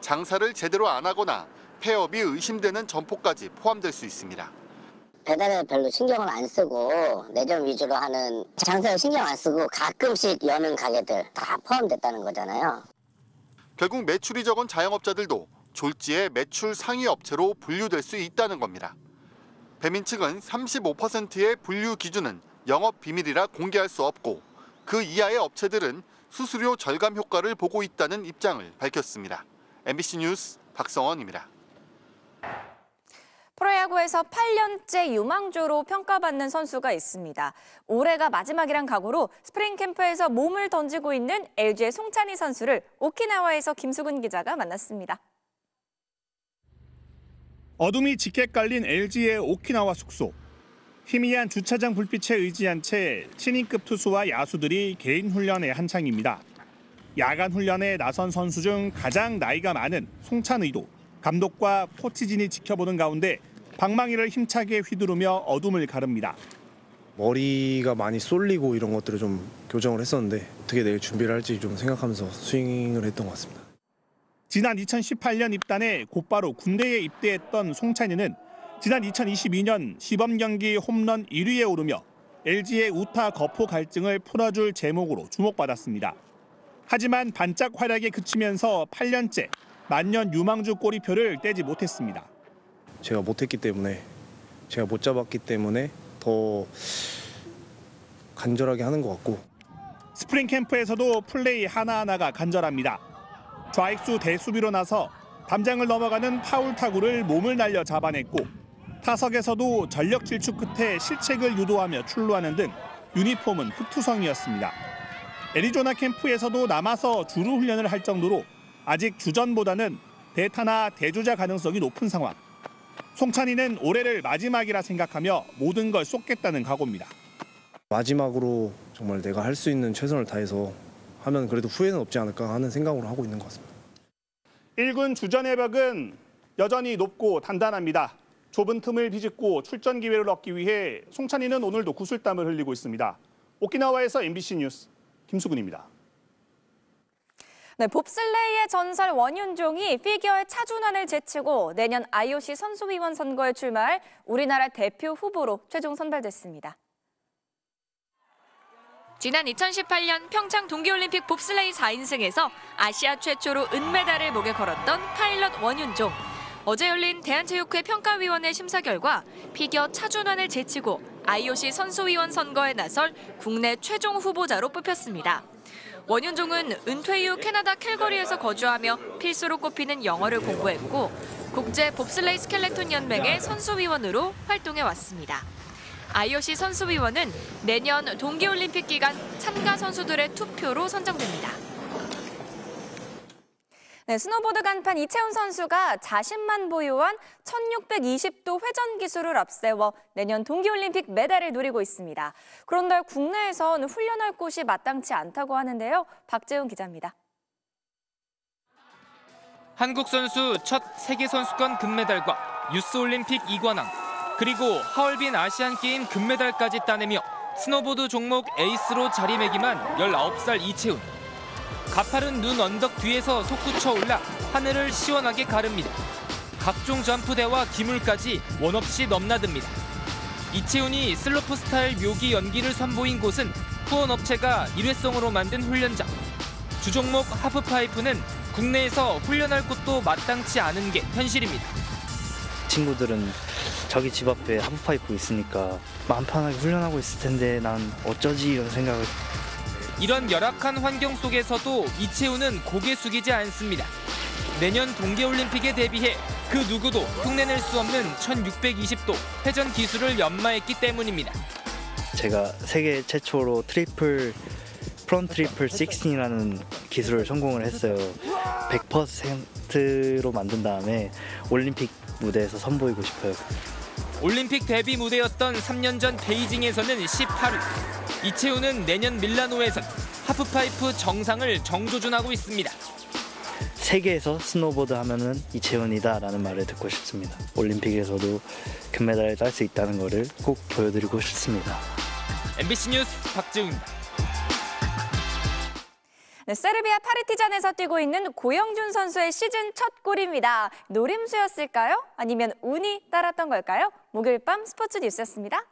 [SPEAKER 5] 장사를 제대로 안 하거나 폐업이 의심되는 점포까지 포함될 수 있습니다.
[SPEAKER 21] 배달에 별로 신경을 안 쓰고 매점 위주로 하는 장사에 신경 안 쓰고 가끔씩 여는 가게들 다 포함됐다는 거잖아요.
[SPEAKER 5] 결국 매출이 적은 자영업자들도 졸지에 매출 상위 업체로 분류될 수 있다는 겁니다. 배민 측은 35%의 분류 기준은 영업 비밀이라 공개할 수 없고 그 이하의 업체들은 수수료 절감 효과를 보고 있다는 입장을 밝혔습니다. MBC 뉴스 박성원입니다.
[SPEAKER 22] 프로야구에서 8년째 유망주로 평가받는 선수가 있습니다. 올해가 마지막이란 각오로 스프링 캠프에서 몸을 던지고 있는 LG의 송찬희 선수를 오키나와에서 김수근 기자가 만났습니다.
[SPEAKER 24] 어둠이 짙게 깔린 LG의 오키나와 숙소. 희미한 주차장 불빛에 의지한 채 신인급 투수와 야수들이 개인 훈련에 한창입니다. 야간 훈련에 나선 선수 중 가장 나이가 많은 송찬의도 감독과 코치진이 지켜보는 가운데 방망이를 힘차게 휘두르며 어둠을 가릅니다.
[SPEAKER 27] 머리가 많이 쏠리고 이런 것들을 좀 교정을 했었는데 어떻게 내일 준비를 할지 좀 생각하면서 스윙을 했던 것 같습니다.
[SPEAKER 24] 지난 2018년 입단해 곧바로 군대에 입대했던 송찬희는 지난 2022년 시범 경기 홈런 1위에 오르며 LG의 우타 거포 갈증을 풀어줄 제목으로 주목받았습니다. 하지만 반짝 활약에 그치면서 8년째 만년 유망주 꼬리표를 떼지 못했습니다.
[SPEAKER 27] 제가 못했기 때문에, 제가 못 잡았기 때문에 더 간절하게 하는 것 같고.
[SPEAKER 24] 스프링 캠프에서도 플레이 하나하나가 간절합니다. 좌익수 대수비로 나서 담장을 넘어가는 파울 타구를 몸을 날려 잡아냈고 타석에서도 전력 질주 끝에 실책을 유도하며 출루하는 등 유니폼은 흑투성이었습니다. 애리조나 캠프에서도 남아서 주루 훈련을 할 정도로 아직 주전보다는 대타나 대주자 가능성이 높은 상황. 송찬희는 올해를 마지막이라 생각하며 모든 걸 쏟겠다는 각오입니다.
[SPEAKER 27] 마지막으로 정말 내가 할 수 있는 최선을 다해서 하면 그래도 후회는 없지 않을까 하는 생각으로 하고 있는 것 같습니다.
[SPEAKER 24] 1군 주전의 벽은 여전히 높고 단단합니다. 좁은 틈을 비집고 출전 기회를 얻기 위해 송찬희는 오늘도 구슬땀을 흘리고 있습니다. 오키나와에서 MBC 뉴스 김수근입니다.
[SPEAKER 22] 네, 봅슬레이의 전설 원윤종이 피겨의 차준환을 제치고 내년 IOC 선수위원 선거에 출마할 우리나라 대표 후보로 최종 선발됐습니다.
[SPEAKER 28] 지난 2018년 평창 동계올림픽 봅슬레이 4인승에서 아시아 최초로 은메달을 목에 걸었던 파일럿 원윤종. 어제 열린 대한체육회 평가위원회 심사 결과 피겨 차준환을 제치고 IOC 선수위원 선거에 나설 국내 최종 후보자로 뽑혔습니다. 원윤종은 은퇴 이후 캐나다 캘거리에서 거주하며 필수로 꼽히는 영어를 공부했고 국제 봅슬레이 스켈레톤 연맹의 선수위원으로 활동해왔습니다. IOC 선수위원은 내년 동계올림픽 기간 참가 선수들의 투표로 선정됩니다.
[SPEAKER 22] 네, 스노보드 간판 이채훈 선수가 자신만 보유한 1620도 회전 기술을 앞세워 내년 동계올림픽 메달을 노리고 있습니다. 그런데 국내에선 훈련할 곳이 마땅치 않다고 하는데요. 박재훈 기자입니다.
[SPEAKER 29] 한국 선수 첫 세계선수권 금메달과 유스올림픽 2관왕, 그리고 하얼빈 아시안게임 금메달까지 따내며 스노보드 종목 에이스로 자리매김한 19살 이채훈. 가파른 눈 언덕 뒤에서 솟구쳐 올라 하늘을 시원하게 가릅니다. 각종 점프대와 기물까지 원 없이 넘나듭니다. 이채훈이 슬로프 스타일 묘기 연기를 선보인 곳은 후원업체가 일회성으로 만든 훈련장. 주종목 하프파이프는 국내에서 훈련할 곳도 마땅치 않은 게 현실입니다.
[SPEAKER 1] 친구들은 자기 집 앞에 하프파이프 있으니까 마음 편하게 훈련하고 있을 텐데 난 어쩌지 이런 생각을.
[SPEAKER 29] 이런 열악한 환경 속에서도 이채훈은 고개 숙이지 않습니다. 내년 동계올림픽에 대비해 그 누구도 흉내낼 수 없는 1620도 회전 기술을 연마했기 때문입니다.
[SPEAKER 1] 제가 세계 최초로 프론트 트리플 16이라는 기술을 성공을 했어요. 100%로 만든 다음에 올림픽 무대에서 선보이고 싶어요.
[SPEAKER 29] 올림픽 데뷔 무대였던 3년 전 베이징에서는 18위. 이채훈은 내년 밀라노에선 하프파이프 정상을 정조준하고 있습니다.
[SPEAKER 1] 세계에서 스노보드 하면은 이채훈이다라는 말을 듣고 싶습니다. 올림픽에서도 금메달을 딸 수 있다는 것을 꼭 보여드리고 싶습니다.
[SPEAKER 29] MBC 뉴스 박지웅입니다.
[SPEAKER 22] 네, 세르비아 파르티잔에서 뛰고 있는 고영준 선수의 시즌 첫 골입니다. 노림수였을까요? 아니면 운이 따랐던 걸까요? 목요일 밤 스포츠 뉴스였습니다.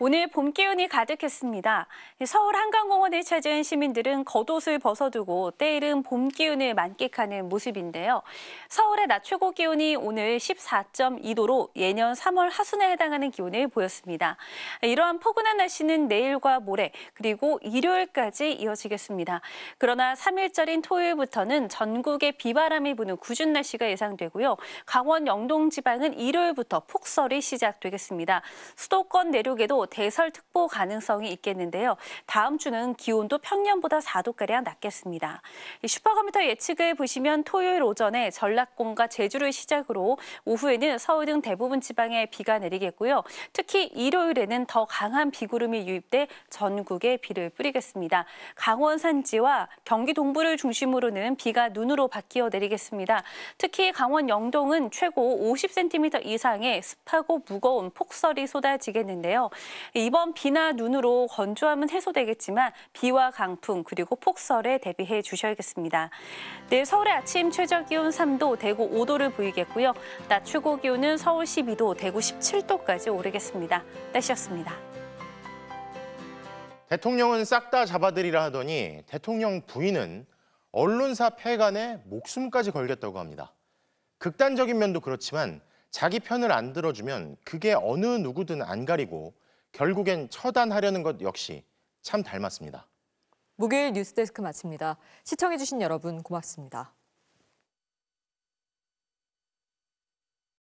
[SPEAKER 22] 오늘 봄 기운이 가득했습니다. 서울 한강공원을 찾은 시민들은 겉옷을 벗어두고 때이른 봄 기운을 만끽하는 모습인데요. 서울의 낮 최고 기온이 오늘 14.2도로 예년 3월 하순에 해당하는 기온을 보였습니다. 이러한 포근한 날씨는 내일과 모레 그리고 일요일까지 이어지겠습니다. 그러나 3일절인 토요일부터는 전국에 비바람이 부는 궂은 날씨가 예상되고요. 강원 영동 지방은 일요일부터 폭설이 시작되겠습니다. 수도권 내륙에도 대설특보 가능성이 있겠는데요. 다음 주는 기온도 평년보다 4도가량 낮겠습니다. 슈퍼컴퓨터 예측을 보시면 토요일 오전에 전라권과 제주를 시작으로 오후에는 서울 등 대부분 지방에 비가 내리겠고요. 특히 일요일에는 더 강한 비구름이 유입돼 전국에 비를 뿌리겠습니다. 강원 산지와 경기 동부를 중심으로는 비가 눈으로 바뀌어 내리겠습니다. 특히 강원 영동은 최고 50cm 이상의 습하고 무거운 폭설이 쏟아지겠는데요. 이번 비나 눈으로 건조함은 해소되겠지만 비와 강풍 그리고 폭설에 대비해 주셔야겠습니다. 내일 서울의 아침 최저 기온 3도, 대구 5도를 보이겠고요. 낮 최고 기온은 서울 12도, 대구 17도까지 오르겠습니다. 날씨였습니다.
[SPEAKER 3] 대통령은 싹 다 잡아들이라 하더니 대통령 부인은 언론사 폐간에 목숨까지 걸겠다고 합니다. 극단적인 면도 그렇지만 자기 편을 안 들어주면 그게 어느 누구든 안 가리고 결국엔 처단하려는 것 역시 참 닮았습니다.
[SPEAKER 6] 목요일 뉴스데스크 마칩니다. 시청해주신 여러분 고맙습니다.